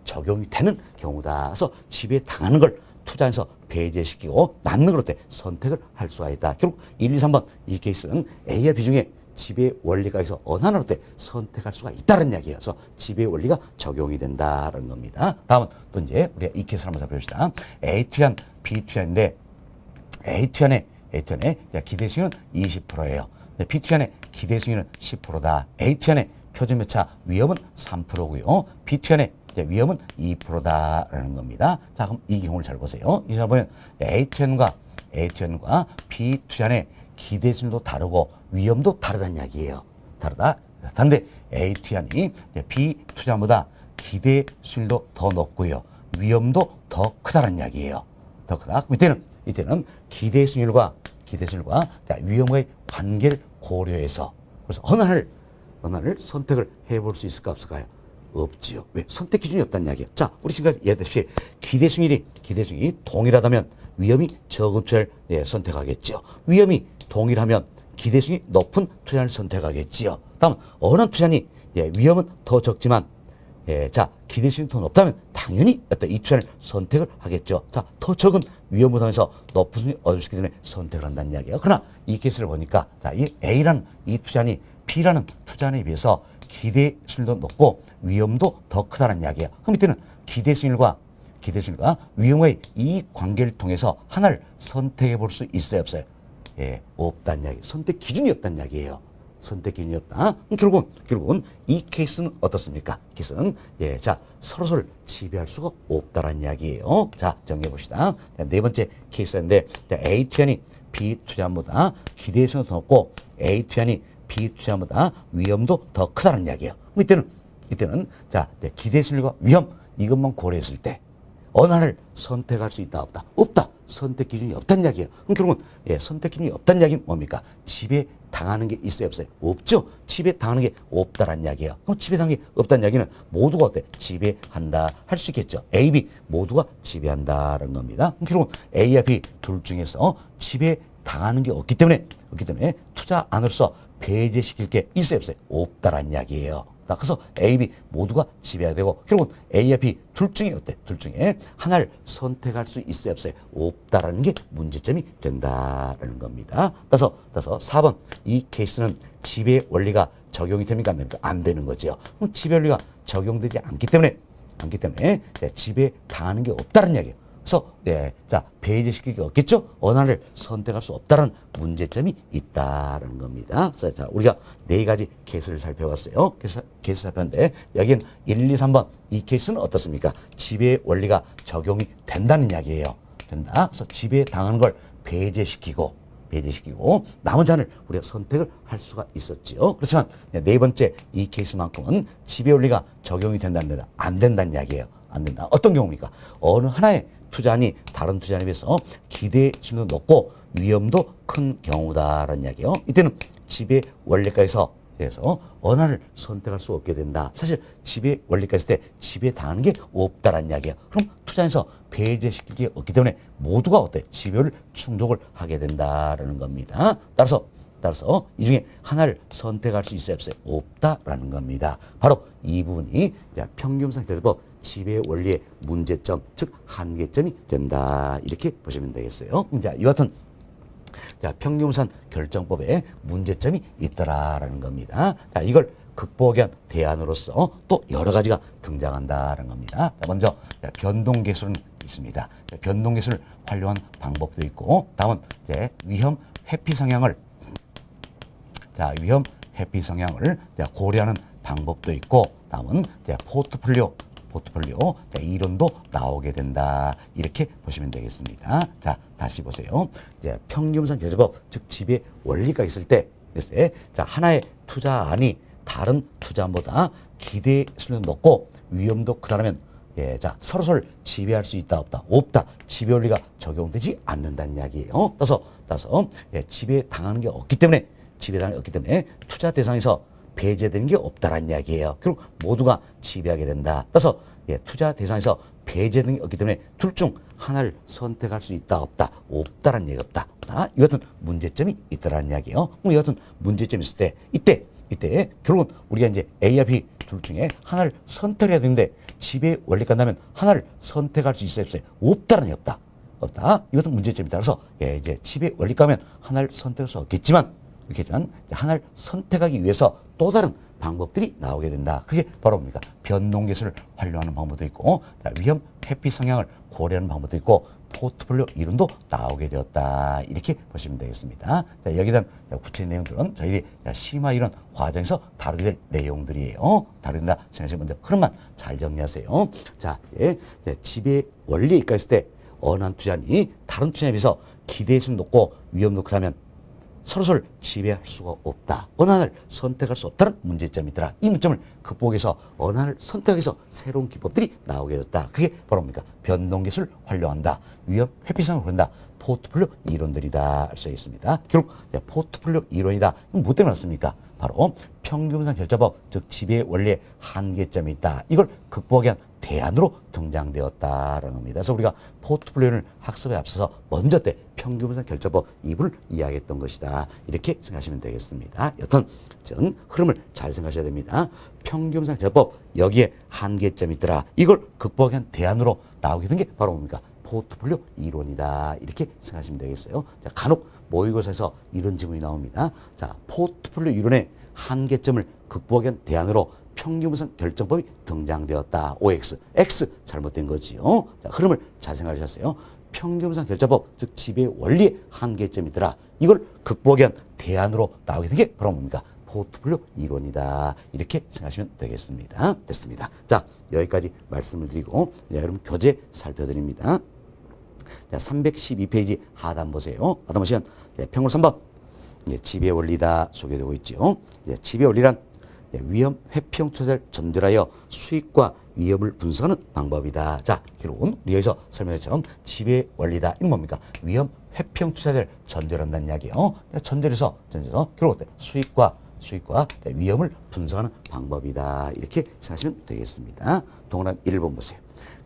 적용이 되는 경우다. 그래서 지배당하는 걸 투자 안에서 배제시키고 남는 걸 어때? 선택을 할 수가 있다. 결국 1, 2, 3번 이 케이스는 A와 B 중에 지배 원리가 있어 어느 하나를 어때 선택할 수가 있다는 이야기예요. 그래서 지배 원리가 적용이 된다는 겁니다. 다음은 또 이제 우리가 이 케이스를 한번 살펴봅시다. A 투자한 B 투자인데 A 투자의 기대 수익은 20%예요. B 투자의 기대 수익은 10%다. A 투자의 표준 매차 위험은 3%고요. B 투자의 위험은 2%다라는 겁니다. 자, 그럼 이 경우를 잘 보세요. 이 잘 보면 A 투자과 B 투자의 기대 수익도 다르고 위험도 다르다는 이야기예요. 다른데 A 투자니 B 투자보다 기대 수익도 더 높고요. 위험도 더 크다는 이야기예요. 더 크다. 그럼 이때는 기대 수익률과 위험과의 관계를 고려해서 그래서 어느 하나를 선택을 해볼 수 있을까 없을까요? 없지요. 왜? 선택 기준이 없다는 이야기예요. 자, 우리 지금까지 얘기했듯이 기대 수익이 동일하다면 위험이 적은 투자를 선택하겠죠. 위험이 동일하면 기대 수익이 높은 투자를 선택하겠지요. 다음 어느 투자니 위험은 더 적지만 자 기대 수익이 더 높다면 당연히 이 투자를 선택을 하겠죠. 자, 더 적은 위험 부담에서 높은 수익을 얻을 수 있기 때문에 선택을 한다는 이야기예요. 그러나 이 케이스를 보니까 자, 이 A라는 이 투자니 B라는 투자에 비해서 기대 수익도 높고 위험도 더 크다는 이야기예요. 그럼 이때는 기대 수익과 위험의 이 관계를 통해서 하나를 선택해 볼 수 있어요, 없어요? 없다는 이야기. 선택 기준이 없다는 이야기예요. 선택 기준이 없다. 결국은 이 케이스는 어떻습니까? 케이스는 자 서로를 지배할 수가 없다라는 이야기예요. 자, 정리해 봅시다. 네 번째 케이스인데 A 투자니 B 투자보다 기대 수익도 더 높고 A 투자니 B 투자보다 위험도 더 크다는 이야기예요. 그럼 이때는 자 기대 수익과 위험 이것만 고려했을 때 어느 하나를 선택할 수 있다 없다? 없다. 선택 기준이 없다는 이야기예요. 그럼 결국은 선택 기준이 없다는 이야기는 뭡니까? 지배 당하는 게 있어요 없어요? 없죠. 지배 당하는 게 없다라는 이야기예요. 그럼 지배 당하는 게 없다는 이야기는 모두가 어때? 지배한다 할 수 있겠죠. A, B 모두가 지배한다라는 겁니다. 그럼 결국은 A와 B 둘 중에서 지배 당하는 게 없기 때문에 투자 안으로서 배제시킬 게 있어요 없어요? 없다라는 이야기예요. 그래서 A, B 모두가 지배해야 되고 결국은 A와 B 둘 중에 어때? 둘 중에 하나를 선택할 수 있어요 없어요? 없다라는 게 문제점이 된다라는 겁니다. 따라서 4번 이 케이스는 지배 원리가 적용이 됩니까 안 됩니까? 안 되는 거죠. 그럼 지배 원리가 적용되지 않기 때문에 지배 당하는 게 없다는 이야기예요. 그래서 자 배제시킬 게 없겠죠. 어느 하나를 선택할 수 없다는 문제점이 있다라는 겁니다. 그래서 자 우리가 네 가지 케이스를 살펴봤어요. 케이스 살펴봤는데 여기는 1, 2, 3번 이 케이스는 어떻습니까? 지배 원리가 적용이 된다는 이야기예요. 된다. 그래서 지배 당하는 걸 배제시키고 나머지 하나를 우리가 선택을 할 수가 있었죠. 그렇지만 네 번째 이 케이스만큼은 지배 원리가 적용이 된다는 안 된다는 이야기예요. 안 된다. 어떤 경우입니까? 어느 하나의 투자안이 다른 투자안에 비해서 기대수도 높고 위험도 큰 경우다라는 이야기예요. 이때는 지배 원리가에서 어느 하나를 선택할 수 없게 된다. 사실 지배 원리가 있을 때 지배 당하는 게 없다라는 이야기예요. 그럼 투자에서 배제시킬 게 없기 때문에 모두가 어때? 지배를 충족을 하게 된다라는 겁니다. 따라서 이 중에 하나를 선택할 수 있어요 없어요? 없다라는 겁니다. 바로 이 부분이 평균상 결정법 지배 원리의 문제점, 즉 한계점이 된다. 이렇게 보시면 되겠어요. 자, 이와 같은 평균산 결정법에 문제점이 있더라라는 겁니다. 자, 이걸 극복하기 위한 대안으로서 또 여러 가지가 등장한다는 겁니다. 자, 먼저 변동계수는 있습니다. 변동계수를 활용한 방법도 있고, 다음은 위험 회피 성향을 고려하는 방법도 있고, 다음은 포트폴리오 이론도 나오게 된다. 이렇게 보시면 되겠습니다. 자, 다시 보세요. 평균상 결정법, 즉 지배 원리가 있을 때, 하나의 투자안이 다른 투자안보다 기대 수준이 높고 위험도 크다면 서로를 지배할 수 있다 없다? 없다. 지배 원리가 적용되지 않는다는 이야기예요. 따라서 지배 당하는 게 없기 때문에 투자 대상에서 배제되는 게 없다라는 이야기예요. 결국 모두가 지배하게 된다. 따라서 투자 대상에서 배제되는 게 없기 때문에 둘 중 하나를 선택할 수 있다 없다? 없다라는 얘기가 없다. 이 같은 문제점이 있다라는 이야기예요. 이 같은 문제점이 있을 때 이때 결국은 우리가 이제 A와 B 둘 중에 하나를 선택해야 되는데 지배 원리 간다면 하나를 선택할 수 있어요 없어요? 없다라는 얘기 없다. 이 같은 문제점이 따라서 이제 지배 원리 가면 하나를 선택할 수 없겠지만 하나를 선택하기 위해서 또 다른 방법들이 나오게 된다. 그게 바로 뭡니까? 변동계수를 활용하는 방법도 있고, 위험 회피 성향을 고려하는 방법도 있고, 포트폴리오 이론도 나오게 되었다. 이렇게 보시면 되겠습니다. 자, 여기에 대한 구체적인 내용들은 저희들이 심화 이론 과정에서 다루게 될 내용들이에요. 다룬다 생각하시면 먼저 흐름만 잘 정리하세요. 자, 지배 원리에 있을 때 어느 한 투자안이 다른 투자에 비해서 기대수는 높고 위험도 크다면 서로를 지배할 수가 없다. 어느 하나를 선택할 수 없다는 문제점이 있더라. 이 문제점을 극복해서 어느 하나를 선택해서 새로운 기법들이 나오게 됐다. 그게 바로 뭡니까? 변동기술을 활용한다. 위험 회피성을 그런다. 포트폴리오 이론들이다 할 수 있습니다. 결국 포트폴리오 이론이다. 그럼 뭐 때문에 왔습니까? 바로 평균상 결정법, 즉 지배 원리의 한계점이 있다. 이걸 극복하기 위한 대안으로 등장되었다라는 겁니다. 그래서 우리가 포트폴리오를 학습에 앞서서 먼저 때 평균상 결정법 2부를 이야기했던 것이다. 이렇게 생각하시면 되겠습니다. 여튼 전 흐름을 잘 생각하셔야 됩니다. 평균상 결정법 여기에 한계점이 있더라. 이걸 극복하기 위한 대안으로 나오게 된 게 바로 뭡니까? 포트폴리오 이론이다. 이렇게 생각하시면 되겠어요. 자, 간혹 모의고사에서 이런 질문이 나옵니다. 자, 포트폴리오 이론의 한계점을 극복하기 위한 대안으로 평균분산 결정법이 등장되었다. OX. X 잘못된 거지요. 자, 흐름을 잘 생각하셨어요. 평균분산 결정법, 즉 지배 원리의 한계점이더라. 이걸 극복하기 위한 대안으로 나오게 된 게 바로 뭡니까? 포트폴리오 이론이다. 이렇게 생각하시면 되겠습니다. 됐습니다. 자, 여기까지 말씀을 드리고 여러분 교재 살펴드립니다. 자, 312페이지 하단 보세요. 하단 보시면 평균 3번 지배 원리다 소개되고 있죠. 지배 원리란 위험 회피형 투자를 전제하여 수익과 위험을 분석하는 방법이다. 자, 결국은 우리 여기서 설명했처럼 지배 원리다. 이건 뭡니까? 위험 회피형 투자를 전제한다는 이야기예요. 전제해서 결국 수익과 위험을 분석하는 방법이다. 이렇게 생각하시면 되겠습니다. 동그라미 1번 보세요.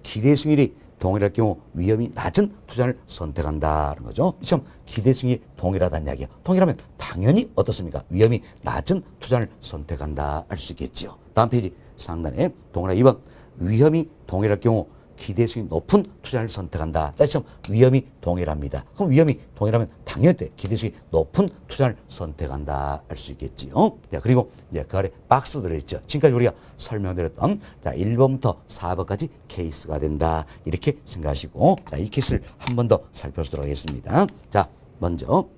기대 수익률이 동일할 경우 위험이 낮은 투자를 선택한다는 거죠. 시험 기대 수익률이 동일하다는 이야기예요. 동일하면 당연히 어떻습니까? 위험이 낮은 투자를 선택한다 할 수 있겠지요. 다음 페이지 상단에 동그라미 2번 위험이 동일할 경우 기대 수익이 높은 투자를 선택한다. 자, 시험 위험이 동일합니다. 그럼 위험이 동일하면 당연히 기대 수익이 높은 투자를 선택한다 할 수 있겠지요. 자, 그리고 이제 그 아래 박스 들어있죠. 지금까지 우리가 설명드렸던 자, 1번부터 4번까지 케이스가 된다. 이렇게 생각하시고 자, 이 케이스를 한 번 더 살펴보도록 하겠습니다. 자, 먼저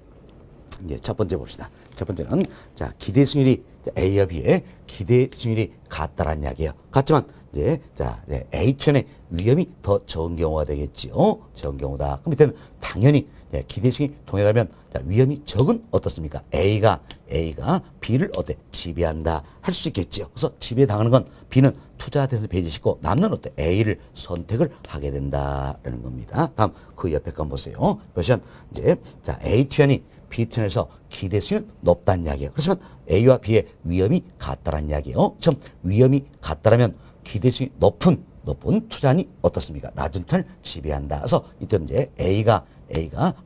이제 첫 번째 봅시다. 첫 번째는 자, 기대 수익률이 A와 B의 기대 수익률이 같다라는 이야기예요. 같지만 이제 자, A2의 위험이 더 적은 경우가 되겠지요. 적은 경우다. 그럼 이때는 당연히 기대 수익이 동일하면 자, 위험이 적은 어떻습니까? A가 B를 지배한다 할 수 있겠지요. 그래서 지배당하는 건 B는 투자 대상에서 배제시키고 남는 A를 선택을 하게 된다라는 겁니다. 다음 그 옆에 건 보세요. 보시면 이제 자, A2이 B2에서 기대 수익은 높다는 이야기예요. 그렇지만 A와 B의 위험이 같다라는 이야기예요. 좀 위험이 같다라면 기대 수익이 높은 투자니 어떻습니까? 낮은 투자를 지배한다. 그래서 이때 이제 A가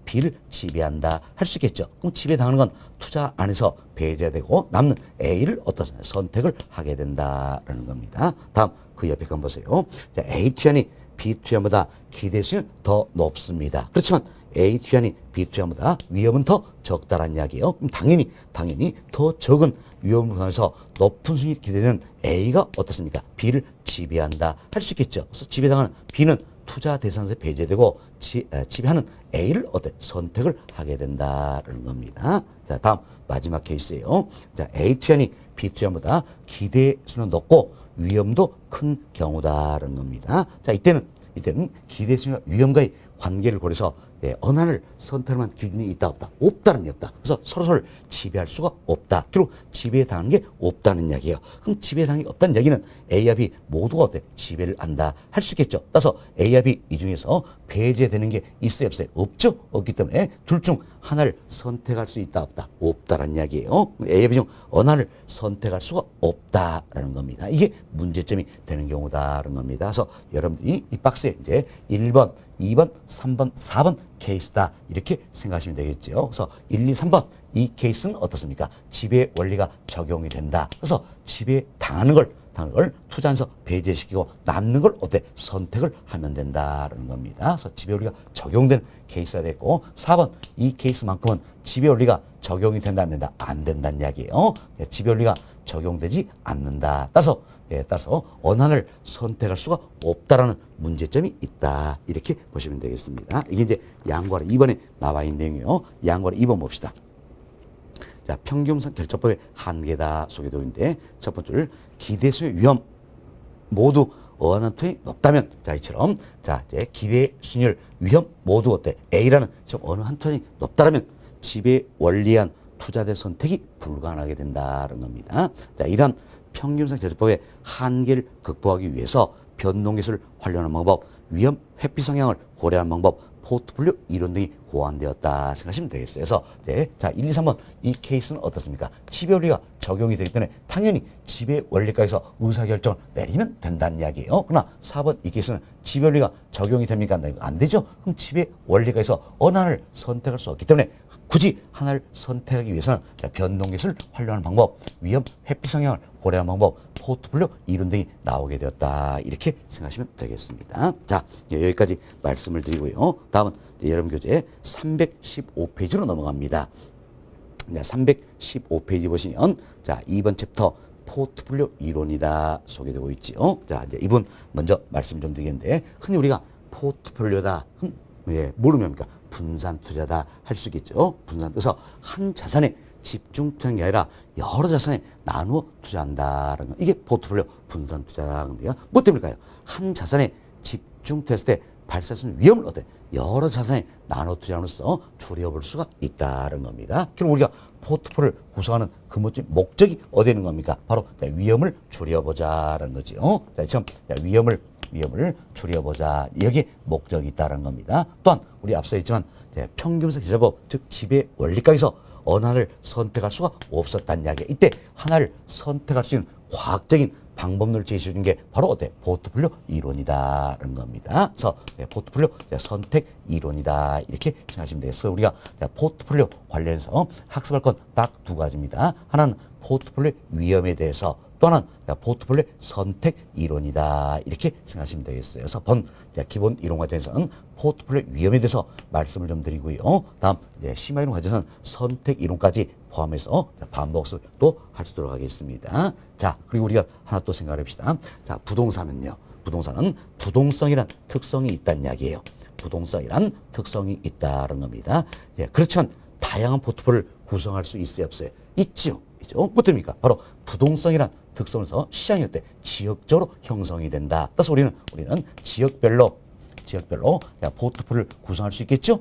B를 지배한다 할 수 있겠죠. 그럼 지배당하는 건 투자 안에서 배제되고 남는 A를 선택을 하게 된다라는 겁니다. 다음 그 옆에 건 보세요. A 투자니 B 투자보다 기대 수익은 더 높습니다. 그렇지만 A 투자니 B 투자보다 위험은 더 적다라는 이야기예요. 그럼 당연히 더 적은 위험을 통해서 높은 수익이 기대되는 A가 어떻습니까? B를 지배한다 할 수 있겠죠. 그래서 지배당하는 B는 투자 대상에서 배제되고 지배하는 A를 선택을 하게 된다는 겁니다. 자, 다음 마지막 케이스예요. 자, A 투자니 B 투자보다 기대 수는 높고 위험도 큰 경우다라는 겁니다. 자, 이때는 기대 수와 위험과의 관계를 고려해서 어느 하나를 선택할 기준이 있다 없다? 없다는 게 없다. 그래서 서로를 지배할 수가 없다. 결국 지배당하는 게 없다는 이야기예요. 그럼 지배당이 없다는 얘기는 A와 B 모두가 지배를 한다 할 수 있겠죠. 따라서 A와 B 이 중에서 배제되는 게 있어요 없어요? 없죠. 없기 때문에 둘 중 하나를 선택할 수 있다 없다? 없다라는 이야기예요. A와 B 중 어느 하나를 선택할 수가 없다라는 겁니다. 이게 문제점이 되는 경우다라는 겁니다. 그래서 여러분들이 이 박스에 이제 1번 2번, 3번, 4번 케이스다 이렇게 생각하시면 되겠죠. 그래서 1, 2, 3번 이 케이스는 어떻습니까? 지배 원리가 적용이 된다. 그래서 지배 당하는 걸 투자해서 배제시키고 남는 걸 선택을 하면 된다는 겁니다. 그래서 지배 원리가 적용된 케이스가 됐고 4번 이 케이스만큼은 지배 원리가 적용이 된다 안 된다? 안 된다는 이야기예요. 지배 원리가 적용되지 않는다. 따라서 어느 하나를 선택할 수가 없다라는 문제점이 있다. 이렇게 보시면 되겠습니다. 이게 이제 양과로 2번에 나와 있는 내용이에요. 양과로 2번 봅시다. 자, 평균상 결정법의 한계다 소개되어 있는데 첫 번째를 기대수의 위험 모두 어느 투자이 높다면 자, 이처럼 자, 이제 기대 수익률 위험 모두 A라는 어느 한 투자이 높다라면 지배 원리한 투자대 선택이 불가능하게 된다는 겁니다. 자, 이러한 평균상 제조법의 한계를 극복하기 위해서 변동기술을 활용하는 방법, 위험 회피 성향을 고려하는 방법, 포트폴리오 이론 등이 고안되었다 생각하시면 되겠어요. 그래서 자 1, 2, 3번 이 케이스는 어떻습니까? 지배 원리가 적용이 되기 때문에 당연히 지배 원리가에서 의사결정을 내리면 된다는 이야기예요. 그러나 4번 이 케이스는 지배 원리가 적용이 됩니까? 안 되죠. 그럼 지배 원리가에서 어느 하나를 선택할 수 없기 때문에 굳이 하나를 선택하기 위해서는 변동기술을 활용하는 방법, 위험 회피 성향을 고려하는 방법, 포트폴리오 이론 등이 나오게 되었다. 이렇게 생각하시면 되겠습니다. 자, 여기까지 말씀을 드리고요. 다음은 여러분 교재 315페이지로 넘어갑니다. 315페이지 보시면 자, 2번 챕터 포트폴리오 이론이다 소개되고 있지요. 자, 이제 이분 먼저 말씀 좀 드리겠는데 흔히 우리가 포트폴리오다 모르면 분산 투자다 할 수 있겠죠. 분산. 그래서 한 자산에 집중 투자하는 게 아니라 여러 자산에 나누어 투자한다라는 거. 이게 포트폴리오 분산 투자라는 겁니다. 뭐 때문일까요? 한 자산에 집중 투자했을 때 발생할 수 있는 위험을 어때? 여러 자산에 나눠 투자함으로써 줄여볼 수가 있다는 겁니다. 결국 우리가 포트폴리오를 구성하는 근본적인 목적이 어디 있는 겁니까? 바로 위험을 줄여보자라는 거죠. 자, 지금 위험을 줄여보자. 여기에 목적이 있다는 겁니다. 또한 우리 앞서 했지만 평균분석 기자법, 즉 지배 원리학에서 어느 하나를 선택할 수가 없었다는 이야기예요. 이때 하나를 선택할 수 있는 과학적인 방법론을 제시해 준 게 바로 어때? 포트폴리오 이론이다라는 겁니다. 그래서 포트폴리오 선택 이론이다 이렇게 생각하시면 되겠어요. 우리가 포트폴리오 관련해서 학습할 건 딱 두 가지입니다. 하나는 포트폴리오 위험에 대해서, 또 하나는 포트폴리오 선택 이론이다 이렇게 생각하시면 되겠어요. 그래서 본 기본 이론 과정에서는 포트폴리오 위험에 대해서 말씀을 좀 드리고요. 다음 심화 이론 과정에서는 선택 이론까지 포함해서 반복을 또 할 수 있도록 하겠습니다. 자, 그리고 우리가 하나 또 생각해 봅시다. 자, 부동산은요. 부동산은 부동성이란 특성이 있다는 이야기예요. 부동성이란 특성이 있다는 겁니다. 그렇지만 다양한 포트폴리오를 구성할 수 있어요, 없어요? 있죠. 있죠. 어떻습니까? 바로 부동성이란 특성에서 시장이 어때? 지역적으로 형성이 된다. 따라서 우리는 지역별로 포트폴리오를 구성할 수 있겠죠?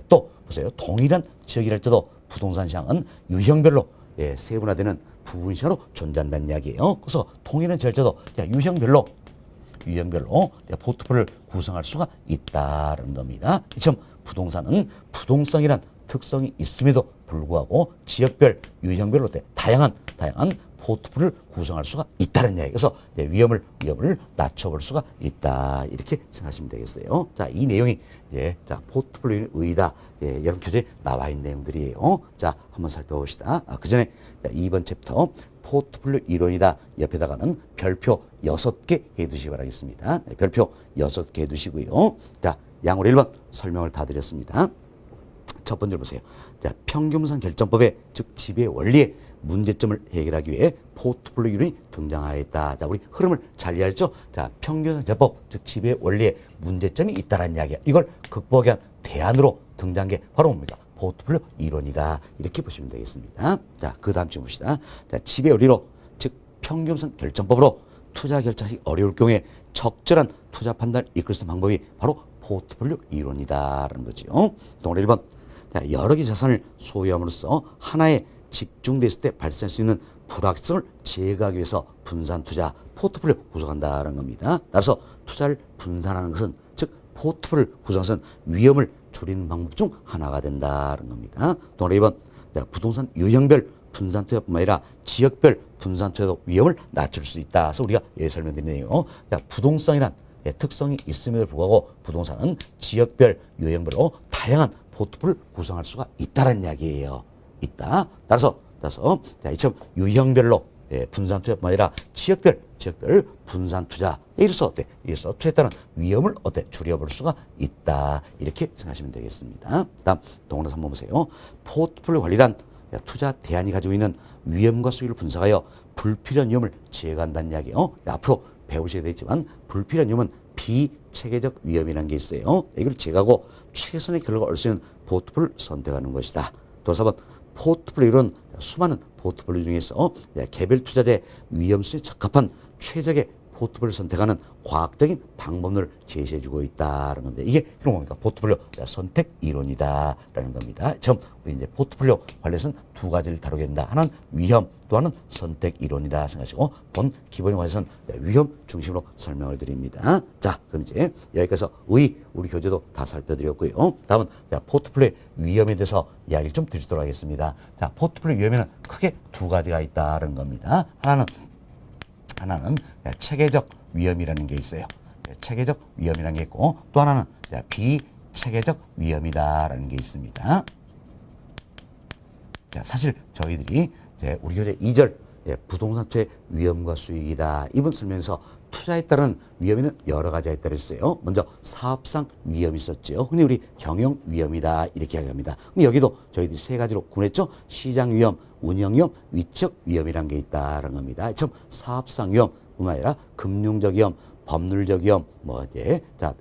또 보세요. 동일한 지역이랄지라도 부동산 시장은 유형별로 세분화되는 부분 시장으로 존재한다는 이야기예요. 그래서 동일한 지역이랄지라도 유형별로 포트폴리오를 구성할 수가 있다는 겁니다. 지금 부동산은 부동성이란 특성이 있음에도 불구하고 지역별, 유형별로 다양한 포트폴리오를 구성할 수가 있다는 이야기. 그래서 위험을 낮춰볼 수가 있다 이렇게 생각하시면 되겠어요. 자, 이 내용이 포트폴리오의 의의다. 여러분 교재에 나와 있는 내용들이에요. 자, 한번 살펴봅시다. 그 전에 2번 챕터 포트폴리오 이론이다 옆에다가는 별표 6개 해두시기 바라겠습니다. 별표 6개 해두시고요. 자, 양으로 1번 설명을 다 드렸습니다. 첫 번째로 보세요. 자, 평균분산 결정법의 즉 지배 원리의 문제점을 해결하기 위해 포트폴리오 이론이 등장하였다. 자, 우리 흐름을 잘 이해했죠? 자, 평균분산 결정법 즉 지배 원리의 문제점이 있다라는 이야기야. 이걸 극복하기 위한 대안으로 등장한 게 바로 뭡니까? 포트폴리오 이론이다. 이렇게 보시면 되겠습니다. 자, 그 다음 주 봅시다. 자, 지배 원리로 즉 평균분산 결정법으로 투자 결정하기 어려울 경우에 적절한 투자 판단을 이끌 수 있는 방법이 바로 포트폴리오 이론이다라는 거죠. 동으로 1번. 자, 여러 개 자산을 소유함으로써 하나에 집중됐을 때 발생할 수 있는 불확실성을 제거하기 위해서 분산 투자 포트폴리오 구성한다는 겁니다. 따라서 투자를 분산하는 것은 즉 포트폴리오 구성하는 것은 위험을 줄이는 방법 중 하나가 된다는 겁니다. 동으로 2번. 자, 부동산 유형별 분산 투자뿐만 아니라 지역별 분산 투자도 위험을 낮출 수 있다. 그래서 우리가 여기 설명드리네요. 부동성이란 특성이 있음에도 불구하고 부동산은 지역별 유형별로 다양한 포트폴리오를 구성할 수가 있다는 이야기예요. 있다. 따라서 이처럼 유형별로 분산 투자뿐만 아니라 지역별 분산 투자. 이로써 투자에 따른 위험을 줄여볼 수가 있다. 이렇게 생각하시면 되겠습니다. 다음 동으로 3번 보세요. 포트폴리오 관리란 투자 대안이 가지고 있는 위험과 수익을 분석하여 불필요한 위험을 제거한다는 이야기예요. 앞으로 배우셔야 되겠지만 불필요한 위험은 비체계적 위험이라는 게 있어요. 이걸 제거하고 최선의 결과를 얻을 수 있는 포트폴리오를 선택하는 것이다. 또 4번 포트폴리오는 수많은 포트폴리오 중에서 개별 투자자의 위험수에 적합한 최적의 포트폴리오를 선택하는 과학적인 방법론을 제시해주고 있다는 건데 이게 그런 뭡니까? 포트폴리오 선택 이론이다라는 겁니다. 처음 우리 이제 포트폴리오 관련해서는 두 가지를 다루게 된다. 하나는 위험, 또 하나는 선택 이론이다 생각하시고 본 기본에 관해서는 위험 중심으로 설명을 드립니다. 자, 그럼 이제 여기까지서 우리 교재도 다 살펴드렸고요. 다음은 포트폴리오 위험에 대해서 이야기를 좀 드리도록 하겠습니다. 자, 포트폴리오 위험에는 크게 두 가지가 있다는 겁니다. 하나는 체계적 위험이라는 게 있어요. 체계적 위험이라는 게 있고 또 하나는 비체계적 위험이다라는 게 있습니다. 자, 사실 저희들이 우리 교재 2절 부동산 투자의 위험과 수익이다. 이번 설명에서 투자에 따른 위험에는 여러 가지가 있다고 했어요. 먼저 사업상 위험이 있었죠. 흔히 우리 경영 위험이다 이렇게 이야기합니다. 근데 여기도 저희들이 세 가지로 구분했죠. 시장 위험, 운영 위험, 위치적 위험이라는 게 있다는 겁니다. 좀 사업상 위험뿐만 아니라 금융적 위험, 법률적 위험,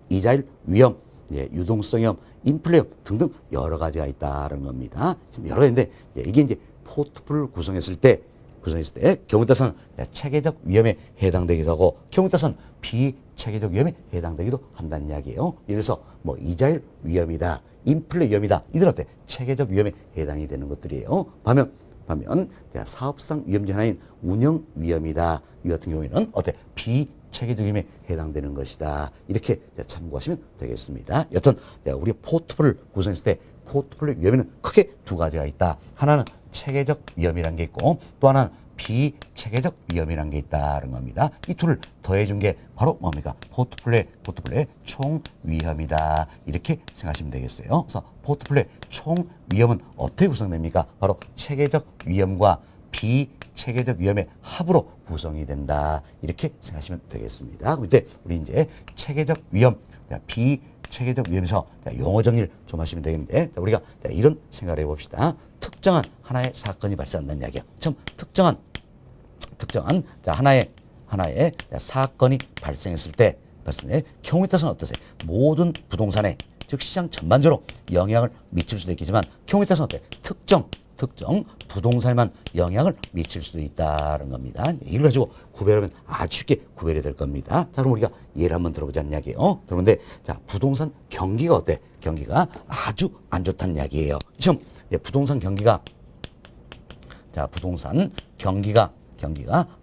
이자율 위험, 유동성 위험, 인플레 위험 등등 여러 가지가 있다는 겁니다. 지금 여러 가지인데 이게 이제 포트폴리오를 구성했을 때 구성했을 때 경우에 따라서는 체계적 위험에 해당되기도 하고 경우에 따라서는 비체계적 위험에 해당되기도 한다는 이야기예요. 예를 들어서 뭐 이자율 위험이다, 인플레 위험이다. 이들은 어때? 체계적 위험에 해당이 되는 것들이에요. 반면 사업상 위험 중 하나인 운영 위험이다. 이 같은 경우에는 어때? 비체계적 위험에 해당되는 것이다. 이렇게 참고하시면 되겠습니다. 여튼 우리 포트폴리오를 구성했을 때 포트폴리오 위험에는 크게 두 가지가 있다. 하나는 체계적 위험이라는 게 있고 또 하나는 비체계적 위험이라는 게 있다는 겁니다. 이 둘을 더해준 게 바로 뭡니까? 포트폴리오의 총 위험이다. 이렇게 생각하시면 되겠어요. 그래서 포트폴리오의 총 위험은 어떻게 구성됩니까? 바로 체계적 위험과 비체계적 위험의 합으로 구성이 된다. 이렇게 생각하시면 되겠습니다. 그때 우리 이제 체계적 위험, 비체계적 위험에서 용어 정리를 좀 하시면 되겠는데 우리가 이런 생각을 해봅시다. 특정한 하나의 사건이 발생한다는 이야기야. 참 특정한 하나의 사건이 발생했을 때 경우에 따라서는 어떠세요? 모든 부동산에 즉 시장 전반적으로 영향을 미칠 수도 있겠지만 경우에 따라서는 어때? 특정 부동산에만 영향을 미칠 수도 있다는 겁니다. 이걸 가지고 구별하면 아주 쉽게 구별이 될 겁니다. 자, 그럼 우리가 예를 한번 들어보자는 이야기예요. 그런데 자, 부동산 경기가 어때? 경기가 아주 안 좋다는 이야기예요. 지금 부동산 경기가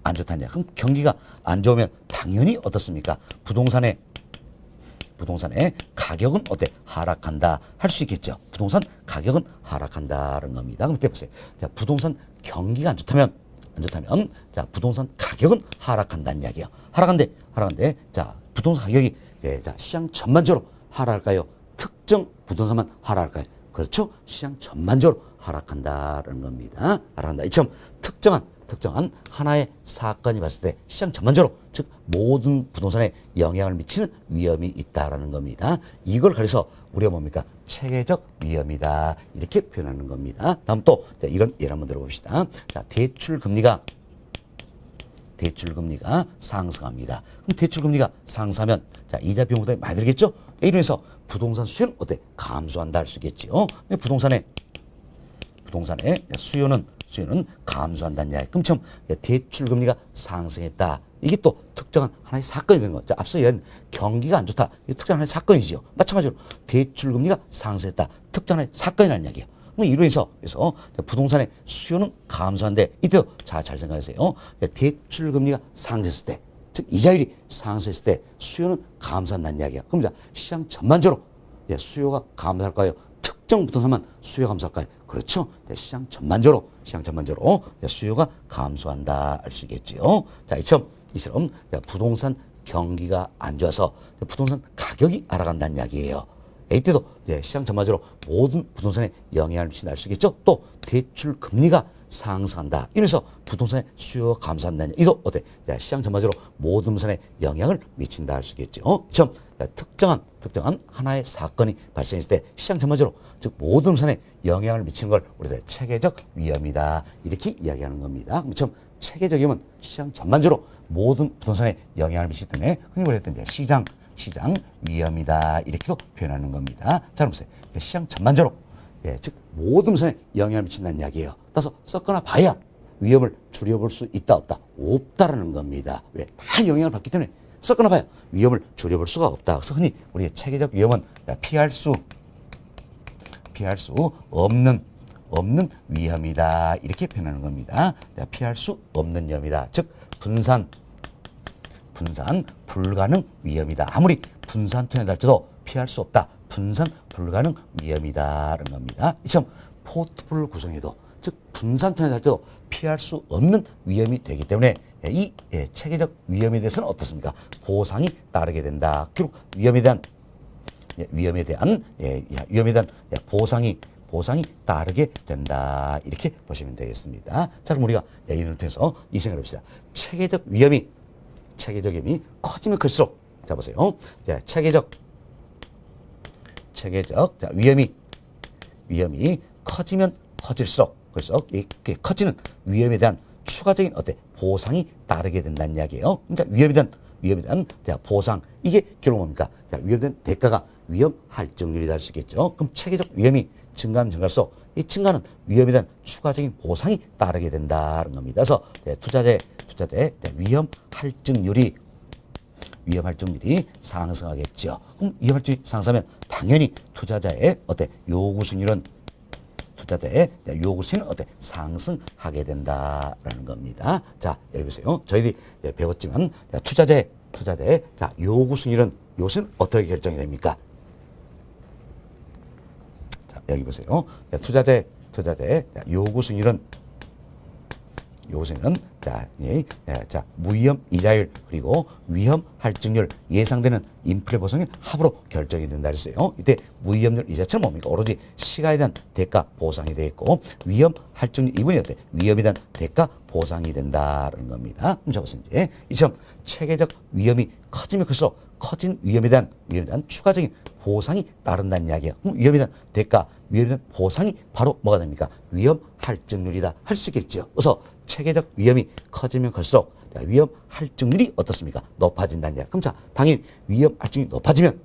안 좋다는 이야기. 그럼 경기가 안 좋으면 당연히 어떻습니까? 부동산의 가격은 어때? 하락한다. 할 수 있겠죠. 부동산 가격은 하락한다는 겁니다. 그럼 이때 보세요. 자, 부동산 경기가 안 좋다면 자, 부동산 가격은 하락한다는 이야기예요. 하락한데 자, 부동산 가격이 자, 시장 전반적으로 하락할까요? 특정 부동산만 하락할까요? 그렇죠. 시장 전반적으로 하락한다는 겁니다. 하락한다. 이처럼 특정한 하나의 사건이 봤을 때 시장 전반적으로 즉 모든 부동산에 영향을 미치는 위험이 있다라는 겁니다. 이걸 가려서 우리가 뭡니까? 체계적 위험이다. 이렇게 표현하는 겁니다. 다음 또 이런 예를 한번 들어봅시다. 자, 대출 금리가 상승합니다. 그럼 대출 금리가 상승하면 자, 이자 비용 부담이 많이 들겠죠? 이러면서 부동산 수요는 어때? 감소한다 할 수 있겠죠. 부동산의 수요는 감소한다는 이야기. 그럼 참 대출 금리가 상승했다. 이게 또 특정한 하나의 사건이 되는 거죠. 앞서 얘기한 경기가 안 좋다. 이게 특정한 하나의 사건이지요. 마찬가지로 대출 금리가 상승했다. 특정한 하나의 사건이라는 이야기예요. 이로해서 그래서 부동산의 수요는 감소한데 이때 잘 생각하세요. 대출 금리가 상승했을 때, 즉 이자율이 상승했을 때 수요는 감소한다는 이야기야. 그럼 시장 전반적으로 수요가 감소할까요? 특정 부동산만 수요가 감소할까요? 그렇죠. 시장 전반적으로 수요가 감소한다 알 수 있겠지요. 자, 이처럼 부동산 경기가 안 좋아서 부동산 가격이 하락한다는 이야기예요. 이때도 시장 전반적으로 모든 부동산에 영향을 미친다 알 수 있겠죠. 또 대출 금리가 상승한다. 이래서 부동산의 수요가 감소한다는 이도 어때? 시장 전반적으로 모든 부동산에 영향을 미친다 할 수 있겠죠. 점 특정한 하나의 사건이 발생했을 때 시장 전반적으로 즉 모든 부동산에 영향을 미치는 걸 우리가 체계적 위험이다 이렇게 이야기하는 겁니다. 점 체계적 위험은 시장 전반적으로 모든 부동산에 영향을 미치기 때문에 흔히 우리가 했던 시장 위험이다 이렇게도 표현하는 겁니다. 자, 그럼 보세요. 시장 전반적으로 즉 모든 부동산에 영향을 미친다는 이야기예요. 따라서 섞거나 봐야 위험을 줄여볼 수 있다 없다? 없다라는 겁니다. 왜? 다 영향을 받기 때문에 섞거나 봐야 위험을 줄여볼 수가 없다. 그래서 흔히 우리의 체계적 위험은 피할 수 없는 위험이다 이렇게 표현하는 겁니다. 피할 수 없는 위험이다. 즉 분산 불가능 위험이다. 아무리 분산 투자를 할지도 피할 수 없다. 분산 불가능 위험이다라는 겁니다. 이처럼 포트폴리오 구성에도 즉 분산 투자를 할 때도 피할 수 없는 위험이 되기 때문에 이 체계적 위험에 대해서는 어떻습니까? 보상이 따르게 된다. 결국 위험에 대한 보상이 따르게 된다. 이렇게 보시면 되겠습니다. 자, 그럼 우리가 이를 통해서 이 생각을 해봅시다. 체계적 위험이 커지면 클수록 자 보세요. 자, 체계적 자, 위험이 커지면 커질수록 그래서 이렇게 커지는 위험에 대한 추가적인 보상이 따르게 된다는 이야기예요. 그러니까 위험에 대한 보상 이게 결국 뭡니까? 자, 위험에 대한 대가가 위험 할증률이다 할 수 있겠죠. 그럼 체계적 위험이 증가하면 증가할수록 이 증가하는 위험에 대한 추가적인 보상이 따르게 된다는 겁니다. 그래서 투자자의 위험 할증률이 상승하겠죠. 그럼 위험 할증률이 상승하면 당연히 투자자의 요구 수익률은 상승하게 된다라는 겁니다. 자, 여기 보세요. 저희들이 배웠지만 투자자의 요구 수익률은 어떻게 결정이 됩니까? 자, 여기 보세요. 투자자의 요구 수익률은 무위험 이자율 그리고 위험 할증률 예상되는 인플레 보상의 합으로 결정이 된다 그랬어요. 이때 무위험률 이 자체는 뭡니까? 오로지 시가에 대한 대가 보상이 되어 있고 위험 할증률 이분이 위험에 대한 대가 보상이 된다는 겁니다. 그럼 저것은 이제 이처럼 체계적 위험이 커지면 클수록 커진 위험에 대한 추가적인 보상이 따른다는 이야기예요. 그럼 위험에 대한 대가, 위험에 대한 보상이 바로 뭐가 됩니까? 위험 할증률이다 할 수 있겠죠. 그래서 체계적 위험이 커지면 클수록 위험 할증률이 어떻습니까? 높아진다는 이야기. 그럼 자, 당연히 위험 할증률이 높아지면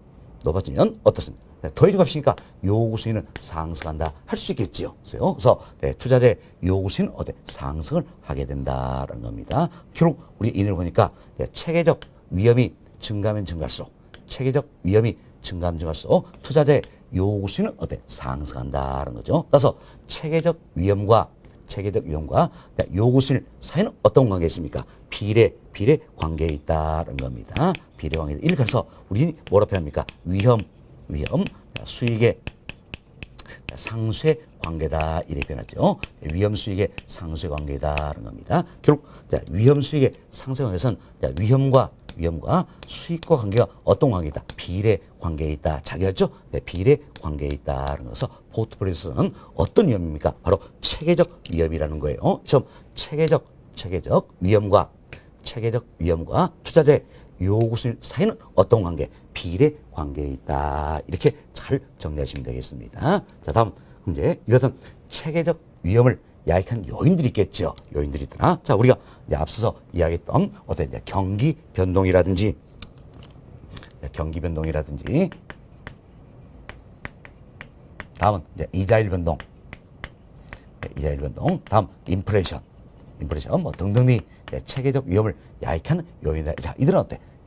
어떻습니까? 더해져 값이니까 요구 수익은 상승한다 할 수 있겠지요. 그래서 투자자의 요구 수익은 상승을 하게 된다는 겁니다. 결국 우리 인을 보니까 체계적 위험이 증가하면 증가할수록 투자자의 요구 수익은 상승한다는 거죠. 따라서 체계적 위험과 요구 수익 사이는 어떤 관계가 있습니까? 비례 관계에 있다는 겁니다. 비례 관계. 이렇게 해서 우리는 뭐라 표현합니까? 위험 수익의 상쇄 관계다 이렇게 표현하죠. 위험 수익의 상쇄 관계다라는 겁니다. 결국 위험 수익의 상쇄 관계에서는 위험과 수익과 관계가 어떤 관계이다? 비례 관계에 있다. 잘 알죠? 비례 관계에 있다는 것은 포트폴리오에서는 어떤 위험입니까? 바로 체계적 위험이라는 거예요. 좀 체계적 위험과 투자자의 요구 수익 사이는 어떤 관계? 비례 관계에 있다. 이렇게 잘 정리하시면 되겠습니다. 자, 다음 이제 이것은 체계적 위험을 야기한 요인들이 있겠죠. 요인들이 있더라. 자, 우리가 이제 앞서서 이야기했던 경기 변동이라든지 다음은 이제 이자율 변동, 다음 인플레이션 뭐 등등이 체계적 위험을 야기하는 요인이다. 자,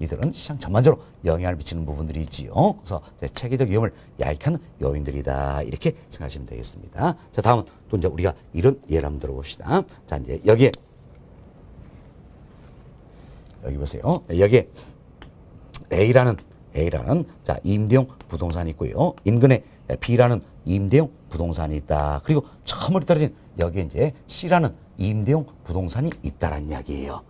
이들은 시장 전반적으로 영향을 미치는 부분들이 있지요. 그래서 체계적 위험을 야기하는 요인들이다. 이렇게 생각하시면 되겠습니다. 자, 다음은 또 이제 우리가 이런 예를 한번 들어봅시다. 자, 이제 여기 보세요. 여기에 A라는 자, 임대용 부동산이 있고요. 인근에 B라는 임대용 부동산이 있다. 그리고 처음으로 떨어진 여기에 이제 C라는 임대용 부동산이 있다라는 이야기예요.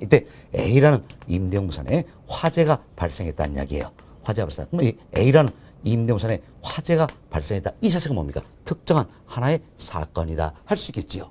이때 A라는 임대용 부동산에 화재가 발생했다는 이야기예요. 화재가 발생. 그럼 이 A라는 임대용 부동산에 화재가 발생했다. 이 자체가 뭡니까? 특정한 하나의 사건이다 할 수 있겠지요.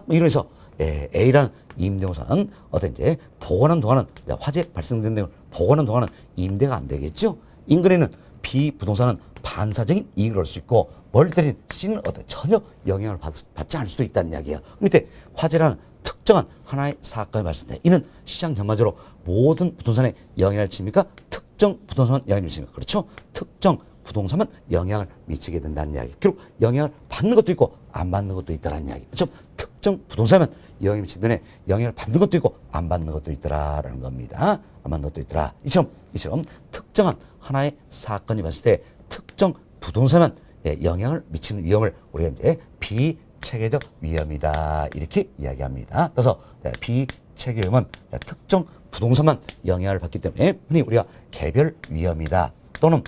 이러면서 A라는 임대용 부동산은 이제 보관하는 동안은 화재 발생된 내용을 보관하는 동안은 임대가 안 되겠죠. 인근에는 B 부동산은 반사적인 이익을 얻을 수 있고 멀리 떨어진 C는 전혀 영향을 받지 않을 수도 있다는 이야기예요. 밑에 화재라는 특정한 하나의 사건이 발생돼. 이는 시장 전반적으로 모든 부동산에 영향을 미칩니까? 특정 부동산만 영향을 미칩니까? 그렇죠? 특정 부동산만 영향을 미치게 된다는 이야기. 결국 영향을 받는 것도 있고 안 받는 것도 있다라는 이야기. 그렇죠? 특정 부동산만 영향을 미치는 영향을 받는 것도 있고 안 받는 것도 있더라라는 겁니다. 안 받는 것도 있더라. 이처럼 특정한 하나의 사건이 발생할 때 특정 부동산만 영향을 미치는 위험을 우리가 이제 비체계적 위험이다 이렇게 이야기합니다. 그래서 비체계 위험은 특정 부동산만 영향을 받기 때문에 흔히 우리가 개별 위험이다 또는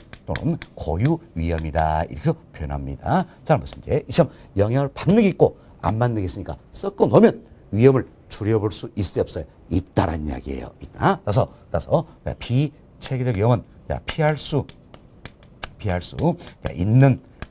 고유 위험이다 이렇게 표현합니다. 자, 무슨 이제 이처럼 영향을 받는 게 있고 안 받는 게 있으니까 섞어 놓으면 위험을 줄여볼 수 있어요, 없어요? 있다라는 이야기예요. 있다. 따라서 비체계적 위험은 피할 수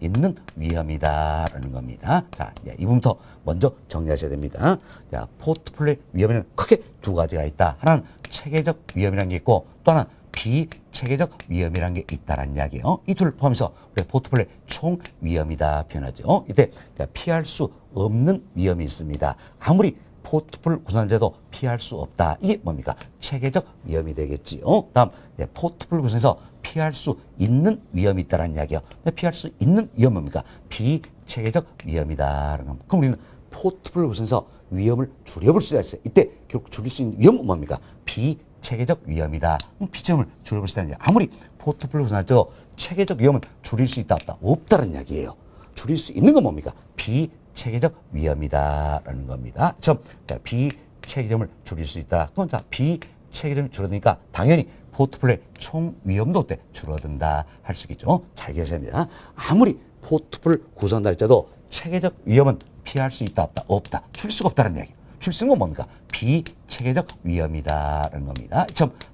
있는 위험이다라는 겁니다. 자, 이 부분부터 먼저 정리하셔야 됩니다. 자, 포트폴리오 위험에는 크게 두 가지가 있다. 하나는 체계적 위험이라는 게 있고 또 하나는 비체계적 위험이라는 게 있다라는 이야기예요. 이 둘을 포함해서 우리 포트폴리오 총 위험이다 표현하죠. 이때 피할 수 없는 위험이 있습니다. 아무리 포트폴리오 구성자도 피할 수 없다. 이게 뭡니까? 체계적 위험이 되겠지요. 다음, 포트폴리오 구성에서 피할 수 있는 위험이 있다는 이야기요. 피할 수 있는 위험은 뭡니까? 비체계적 위험이다. 그럼 우리는 포트폴리오 구성에서 위험을 줄여볼 수가 있어요. 이때 결국 줄일 수 있는 위험은 뭡니까? 비체계적 위험이다. 비체험을 줄여볼 수 있다는 이야기. 아무리 포트폴리오 구성자도 체계적 위험은 줄일 수 있다 없다? 없다는 이야기예요. 줄일 수 있는 건 뭡니까? 비체계적 위험이다라는 겁니다. 그러니까 비체계점을 줄일 수 있다. 그럼 자, 비체계점이 줄어드니까 당연히 포트폴리오의 총 위험도 어때? 줄어든다 할 수 있겠죠. 잘 기억하셔야 됩니다. 아무리 포트폴리오 구성한다 할지라도 체계적 위험은 피할 수 있다 없다? 없다. 줄일 수가 없다는 이야기예요. 줄일 수 있는 건 뭡니까? 비체계적 위험이다라는 겁니다.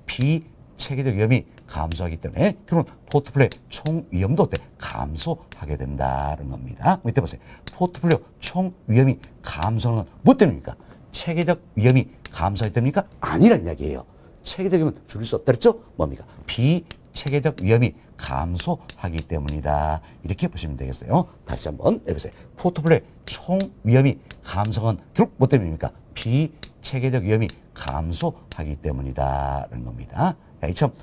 비체계적 위험이 감소하기 때문에 그럼 포트폴리오의 총 위험도 어때? 감소하게 된다는 겁니다. 이때 보세요. 포트폴리오 총 위험이 감소하는 건 뭐 때문입니까? 체계적 위험이 감소하기 때문입니까? 아니란 이야기예요. 체계적 위험은 줄일 수 없다 그랬죠? 뭡니까? 비체계적 위험이 감소하기 때문이다. 이렇게 보시면 되겠어요. 다시 한번 해보세요. 포트폴리오의 총 위험이 감소한 결국 뭐 때문입니까? 비체계적 위험이 감소하기 때문이다라는 겁니다. 이처럼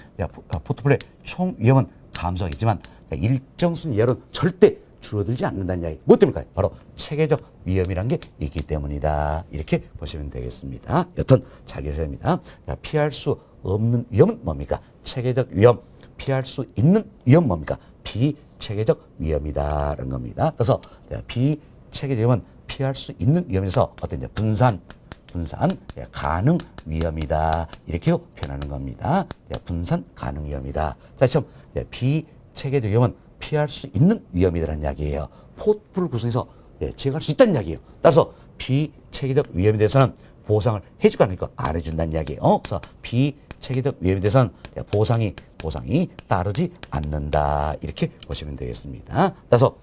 포트폴리오의 총 위험은 감소하겠지만 일정 수준 이하로는 절대 줄어들지 않는다는 이야기. 뭐 때문일까요? 바로 체계적 위험이라는 게 있기 때문이다. 이렇게 보시면 되겠습니다. 여튼 잘 기억하셔야 됩니다. 피할 수 없는 위험은 뭡니까? 체계적 위험. 피할 수 있는 위험은 뭡니까? 비체계적 위험이다라는 겁니다. 그래서 비체계적 위험은 피할 수 있는 위험에서 어떤 분산 가능 위험이다. 이렇게 표현하는 겁니다. 분산 가능 위험이다. 자, 지금 비체계적 위험은 피할 수 있는 위험이라는 이야기예요. 포트폴리오 구성에서 제거할 수 있다는 이야기예요. 따라서 비체계적 위험에 대해서는 보상을 해주고 안 해주고 안 해준다는 이야기예요. 그래서 비체계적 위험에 대해서는 보상이 따르지 않는다. 이렇게 보시면 되겠습니다. 따라서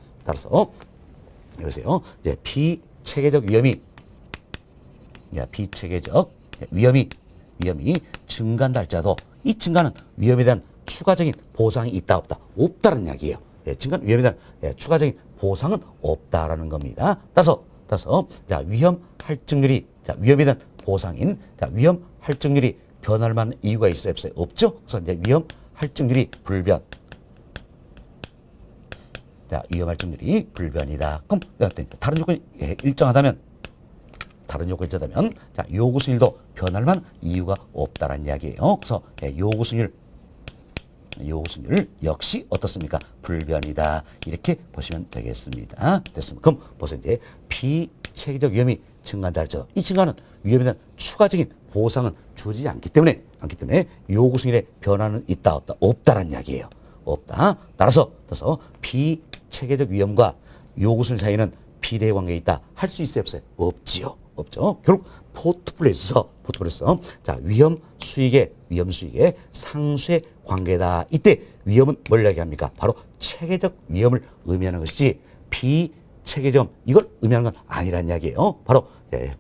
여보세요. 이제 비체계적 위험이 위험이 증가한다 할지라도 이 증가는 위험에 대한 추가적인 보상이 있다 없다? 없다는 이야기예요. 증가는 위험에 대한 추가적인 보상은 없다라는 겁니다. 따라서 위험 할증률이 위험에 대한 보상인 위험 할증률이 변할 만한 이유가 있어요 없어요? 없죠. 그래서 이제 위험 할증률이 불변. 위험 할증률이 불변이다. 그럼 다른 요건이 일정하다면 요구 수율도 변할 만한 이유가 없다는 이야기예요. 그래서 요구 수율 역시 어떻습니까? 불변이다. 이렇게 보시면 되겠습니다. 됐습니다. 그럼 보세요. 이제 비체계적 위험이 증가한다 했죠. 이 증가는 위험에 대한 추가적인 보상은 주지 않기 때문에 요구 수율의 변화는 있다 없다? 없다라는 이야기예요. 없다. 따라서 비체계적 위험과 요구 수율 사이에는 비례 관계가 있다. 할 수 있어요 없어요? 없지요. 없죠. 결국 포트폴리오에서 위험 수익의 상수의 관계다. 이때 위험은 뭘 이야기합니까? 바로 체계적 위험을 의미하는 것이지 비체계적 이걸 의미하는 건 아니란 이야기예요. 바로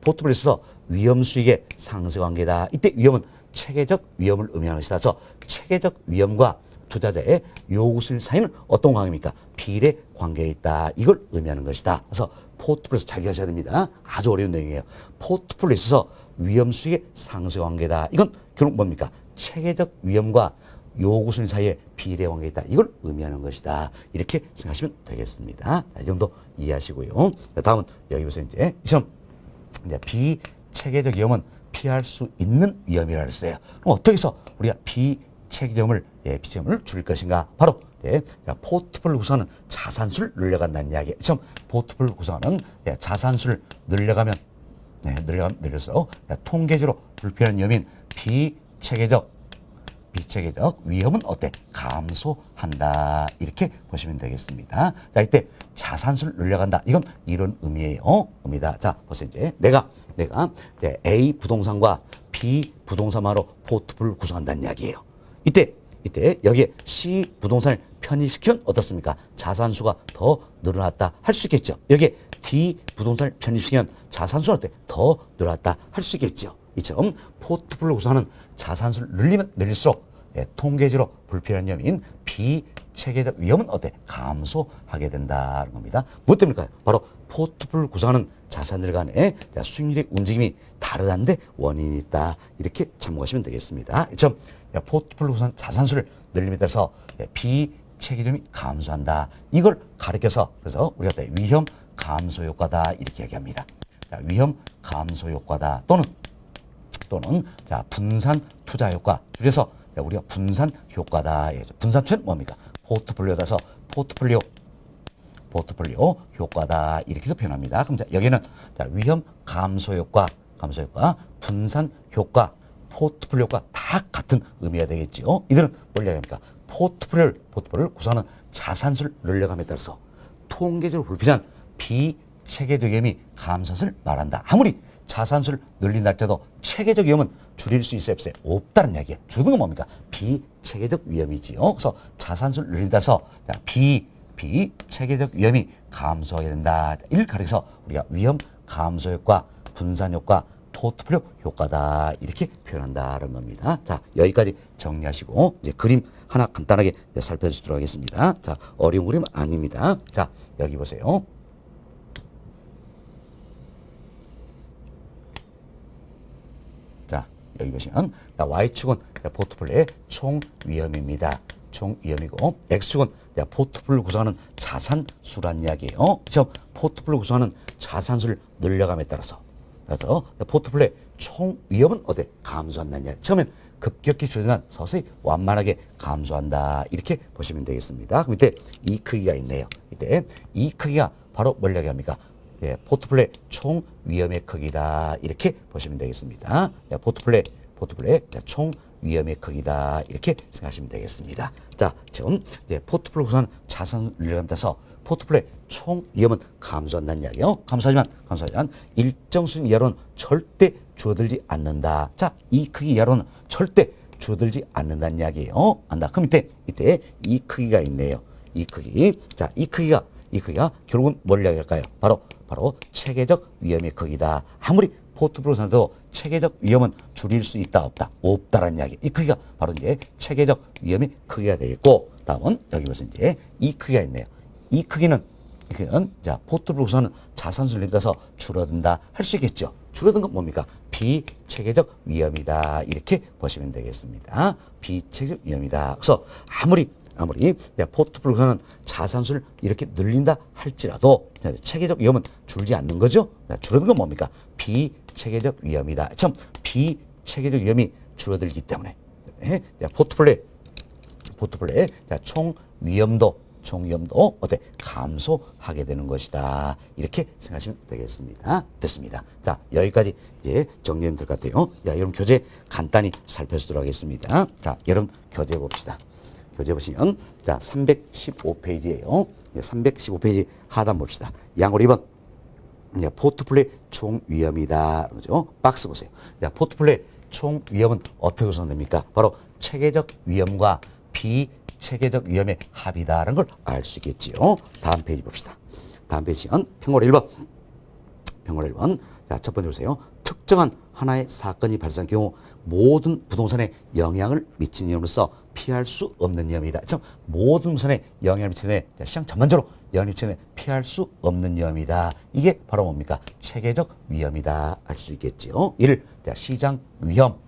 포트폴리오에서 위험 수익의 상수 관계다. 이때 위험은 체계적 위험을 의미하는 것이다. 그래서 체계적 위험과 투자자의 요구 수익 사이는 어떤 관계입니까? 비례 관계에 있다. 이걸 의미하는 것이다. 그래서 포트폴리오에서 잘 기억하셔야 됩니다. 아주 어려운 내용이에요. 포트폴리오에서 위험 수익의 상수 관계다. 이건 결국 뭡니까? 체계적 위험과 요구 수익 사이에 비례 관계에 있다. 이걸 의미하는 것이다. 이렇게 생각하시면 되겠습니다. 이 정도 이해하시고요. 다음은 여기 보세요. 이제 비체계적 위험은 피할 수 있는 위험이라고 했어요. 그럼 어떻게 해서 우리가 비체계점을 줄일 것인가? 바로 포트폴리오 구성하는 자산수를 늘려간다는 이야기. 지금 포트폴리오 구성하는 자산수를 늘릴수록 통계적으로 불필요한 위험인 비체계적 위험은 어때? 감소한다. 이렇게 보시면 되겠습니다. 자, 이때 자산수를 늘려간다. 이건 이런 의미예요. 자, 보세요. 이제 내가 A 부동산과 B 부동산으로 포트폴리오를 구성한다는 이야기예요. 이때 여기에 C 부동산을 편입시키면 어떻습니까? 자산수가 더 늘어났다 할 수 있겠죠. 여기에 D 부동산을 편입시키면 자산수가 어때? 더 늘어났다 할 수 있겠죠. 이처럼 포트폴리오 구성하는 자산수를 늘리면 늘릴수록 통계적으로 불필요한 위험인 비체계적 위험은 어때? 감소하게 된다는 겁니다. 무엇 때문일까요? 바로 포트폴리오를 구성하는 자산들 간의 수익률의 움직임이 다르다는데 원인이 있다. 이렇게 참고하시면 되겠습니다. 1점, 포트폴리오 구성 자산수를 늘림에 따라서 비체계점이 감소한다. 이걸 가리켜서 그래서 우리가 위험 감소 효과다 이렇게 얘기합니다. 위험 감소 효과다 또는 자 분산 투자 효과 줄여서 우리가 분산 효과다. 분산 투자는 뭡니까? 포트폴리오에 따라서 포트폴리오 효과다 이렇게도 표현합니다. 그럼 자, 여기는 자, 위험 감소 효과, 분산 효과, 포트폴리오 효과 다 같은 의미가 되겠죠. 이들은 뭘 얘기합니까? 포트폴리오를 구성하는 자산수를 늘려감에 따라서 통계적으로 불필요한 비체계적 위험이 감소를 말한다. 아무리 자산수를 늘린다 할지라도 체계적 위험은 줄일 수 있어요, 없어요? 없다는 이야기예요. 줄는 건 뭡니까? 비체계적 위험이지요. 그래서 자산수를 늘린다 해서 비체계적 위험이 감소하게 된다. 이를 가려서 우리가 위험 감소 효과, 분산 효과, 포트폴리오 효과다 이렇게 표현한다는 겁니다. 자, 여기까지 정리하시고 이제 그림 하나 간단하게 살펴주도록 하겠습니다. 자, 어려운 그림 아닙니다. 자, 여기 보세요. 자, 여기 보시면 Y축은 포트폴리오의 총 위험입니다. 총 위험이고 X축은 포트폴리오를 구성하는 자산수란 이야기예요. 그렇죠? 포트폴리오를 구성하는 자산수를 늘려감에 따라서 그래서 포트폴리오의 총 위험은 어때? 감소한다는 이야기. 처음엔 급격히 줄지만 서서히 완만하게 감소한다. 이렇게 보시면 되겠습니다. 그럼 이때 이 크기가 있네요. 이때 이 크기가 바로 뭘 이야기합니까? 포트폴리오의 총 위험의 크기다. 이렇게 보시면 되겠습니다. 포트폴리오의 총 위험의 크기다. 이렇게 생각하시면 되겠습니다. 자, 지금 포트폴리오 구성하는 자산을 늘려가면서 포트폴리오의 총 위험은 감소한다는 이야기예요. 감소하지만 일정 수준 이하로는 절대 줄어들지 않는다. 자, 이 크기 이하로는 절대 줄어들지 않는다는 이야기예요. 안다. 그럼 이때 이 크기가 있네요. 이 크기. 자, 이 크기가 결국은 뭘 이야기할까요? 바로 체계적 위험의 크기다. 아무리 포트폴리오 구성도 체계적 위험은 줄일 수 있다 없다? 없다라는 이야기. 이 크기가 바로 이제 체계적 위험의 크기가 되겠고, 다음은 여기 보세요. 이제 이 크기가 있네요. 이 크기는 자, 포트폴리오 구성은 자산수를 따라서 줄어든다 할 수 있겠죠. 줄어든 건 뭡니까? 비체계적 위험이다. 이렇게 보시면 되겠습니다. 비체계적 위험이다. 그래서 아무리 포트폴리오 구성은 자산수를 이렇게 늘린다 할지라도 체계적 위험은 줄지 않는 거죠. 줄어든 건 뭡니까? 비체계적 위험이다. 참 비체계적 위험이 줄어들기 때문에 포트폴리오의 총 위험도 어때? 감소하게 되는 것이다. 이렇게 생각하시면 되겠습니다. 됐습니다. 자, 여기까지 이제 정리하면 될 것 같아요. 여러분 교재 간단히 살펴보도록 하겠습니다. 자, 여러분 교재 봅시다. 교재 보시면 자, 315페이지예요. 315페이지 하단 봅시다. 양으로 2번. 포트폴리오의 총 위험이다. 그죠? 박스 보세요. 자, 포트폴리오의 총 위험은 어떻게 구성됩니까? 바로 체계적 위험과 비체계적 위험의 합이다라는 걸 알 수 있겠지요. 다음 페이지 봅시다. 다음 페이지는 평월 1번. 자, 첫 번째 보세요. 특정한 하나의 사건이 발생한 경우 모든 부동산에 영향을 미치는 위험으로서 피할 수 없는 위험이다. 참 모든 부동산에 영향을 미치는 시장 전반적으로 영향을 미치는 피할 수 없는 위험이다. 이게 바로 뭡니까? 체계적 위험이다 할 수 있겠지요. 이를 시장 위험,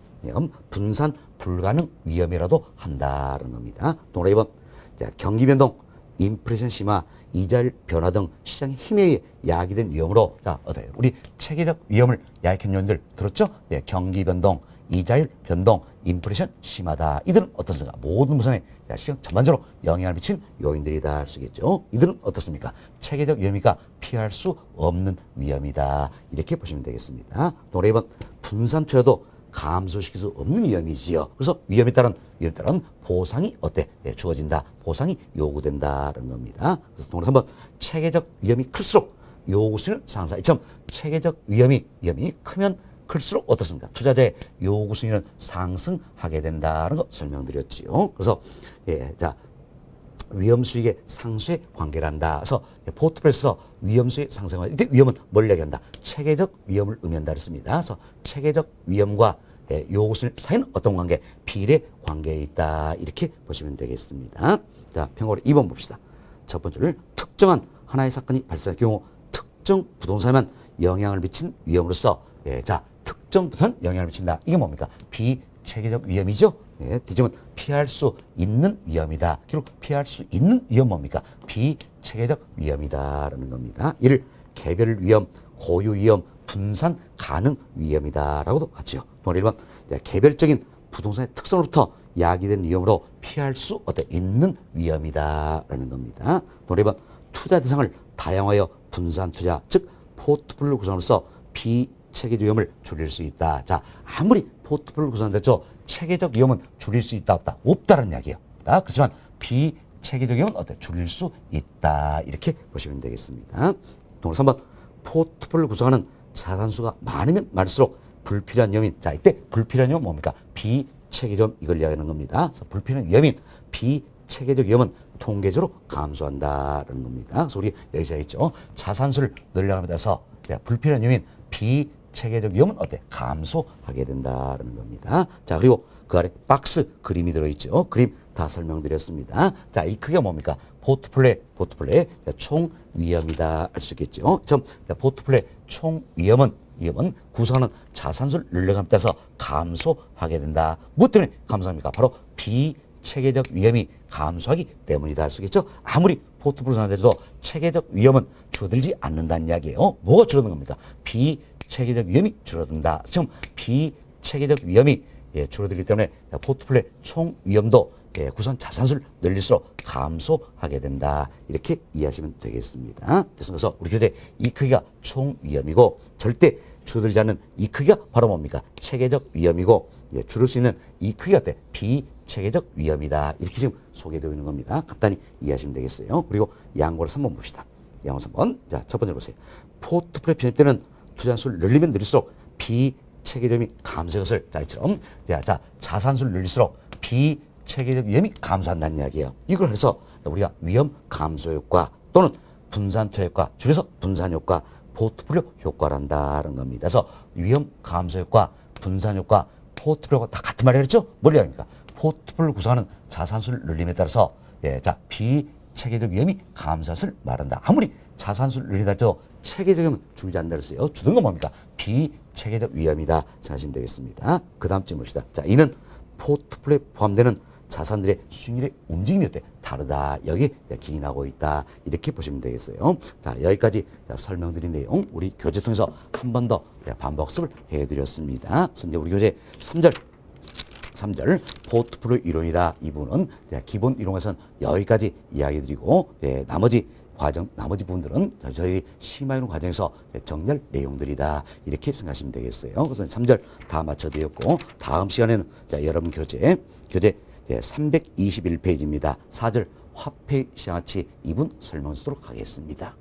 분산 불가능 위험이라도 한다는 겁니다. 동그라미 2번. 자, 경기 변동, 인플레이션 심화, 이자율 변화 등 시장의 힘에 의해 야기된 위험으로 자, 어때요? 우리 체계적 위험을 야기한 요인들 들었죠? 네, 경기 변동, 이자율 변동, 인플레이션 심하다. 이들은 어떻습니까? 모든 부분에 시장 전반적으로 영향을 미친 요인들이다 할 수 있겠죠. 이들은 어떻습니까? 체계적 위험이니까 피할 수 없는 위험이다. 이렇게 보시면 되겠습니다. 동그라미 2번. 분산 투자도 감소시킬 수 없는 위험이지요. 그래서 위험에 따른 보상이 어때? 주어진다. 보상이 요구된다는 겁니다. 그래서 동그라미 3번. 체계적 위험이 클수록 요구수는 상승. 2점. 체계적 위험이 크면 클수록 어떻습니까? 투자자의 요구 수익은 상승하게 된다는 거 설명드렸지요. 그래서 자, 위험 수익의 상수의 관계란다. 그래서 포트폴리오에서 위험 수익 상승을 이때 위험은 뭘 얘기한다? 체계적 위험을 의미한다 그랬습니다. 그래서 체계적 위험과 요구 수익 사이는 어떤 관계? 비례 관계에 있다. 이렇게 보시면 되겠습니다. 자, 평가원의 2번 봅시다. 첫 번째를 특정한 하나의 사건이 발생할 경우 특정 부동산에만 영향을 미친 위험으로서 예, 자, 특정 부동산 영향을 미친다. 이게 뭡니까? 비체계적 위험이죠. 예, 뒤집으면 피할 수 있는 위험이다. 결국 피할 수 있는 위험 뭡니까? 비체계적 위험이다라는 겁니다. 이를 개별 위험, 고유 위험, 분산 가능 위험이다라고도 하죠. 또 1번 개별적인 부동산의 특성으로부터 야기된 위험으로 피할 수 있는 위험이다라는 겁니다. 또 2번 투자 대상을 다양화하여 분산 투자, 즉 포트폴리오 구성으로서 비체계적 위험을 줄일 수 있다. 자, 아무리 포트폴리오 구성돼도 체계적 위험은 줄일 수 있다 없다? 없다는 이야기예요. 그렇지만 비체계적 위험은 줄일 수 있다. 이렇게 보시면 되겠습니다. 또 3번 포트폴리오 구성하는 자산수가 많으면 많을수록 불필요한 위험인, 자, 이때 불필요한 위험은 뭡니까? 비체계적 위험, 이걸 이야기하는 겁니다. 그래서 불필요한 위험인 비체계적 위험은 통계적으로 감소한다는 겁니다. 그래서 우리 여기서 있죠. 자산수를 늘려가면서 따라서 불필요한 위험인 비체계적 위험은 감소하게 된다는 겁니다. 자, 그리고 그 아래 박스 그림이 들어있죠. 그림 다 설명드렸습니다. 자, 이 크기가 뭡니까? 포트폴리오의 총 위험이다 할 수 있겠죠. 포트폴리오의 총 위험은 구성하는 자산수를 늘려감에 따라서 감소하게 된다. 무엇 때문에 감소합니까? 바로 비체계적 위험이 감소하기 때문이다 할 수 있겠죠. 아무리 포트폴리오 상태에도 체계적 위험은 줄어들지 않는다는 이야기예요. 뭐가 줄어드는 겁니까? 비체계적 위험이 줄어든다. 지금 비체계적 위험이 줄어들기 때문에 포트폴리오의 총 위험도 구성 자산수를 늘릴수록 감소하게 된다. 이렇게 이해하시면 되겠습니다. 그래서 우리 교재 이 크기가 총 위험이고 절대 줄어들지 않는 이 크기가 바로 뭡니까? 체계적 위험이고 줄을 수 있는 이 크기가 비체계적 위험이다. 이렇게 지금 소개되어 있는 겁니다. 간단히 이해하시면 되겠어요. 그리고 양고를 3번 봅시다. 양고 3번. 자, 첫 번째로 보세요. 포트폴리오 편입 때는 투자수를 늘리면 늘릴수록 비체계적이 감소할 것을 자, 이처럼 자, 자산수를 늘릴수록 비체계적 위험이 감소한다는 이야기예요. 이걸 해서 우리가 위험 감소 효과 또는 분산 투자 효과, 줄여서 분산 효과, 포트폴리오 효과란다는 겁니다. 그래서 위험 감소 효과, 분산 효과, 포트폴리오가 다 같은 말이 그랬죠? 뭘 이야기합니까? 포트폴리오 구성하는 자산수를 늘림에 따라서 자, 비체계적 위험이 감소할 것을 말한다. 아무리 자산수를 늘리다 해도 체계적 위험은 줄지 않는다 그랬어요. 주는 건 뭡니까? 비체계적 위험이다 생각하시면 되겠습니다. 그 다음 쯤 봅시다. 자, 이는 포트폴리오에 포함되는 자산들의 수익률의 움직임이 다르다. 여기 기인하고 있다. 이렇게 보시면 되겠어요. 자, 여기까지 설명드린 내용 우리 교재 통해서 한 번 더 반복습을 해드렸습니다. 그래서 이제 우리 교재 3절 포트폴리오 이론이다. 이 부분은 기본 이론에서는 여기까지 이야기 드리고 나머지 부분들은 저희 심화이론 과정에서 정리할 내용들이다. 이렇게 생각하시면 되겠어요. 그래서 3절 다 맞춰드렸고 다음 시간에는 여러분 교재 321페이지입니다. 4절 화폐 시장가치 2분 설명하도록 하겠습니다.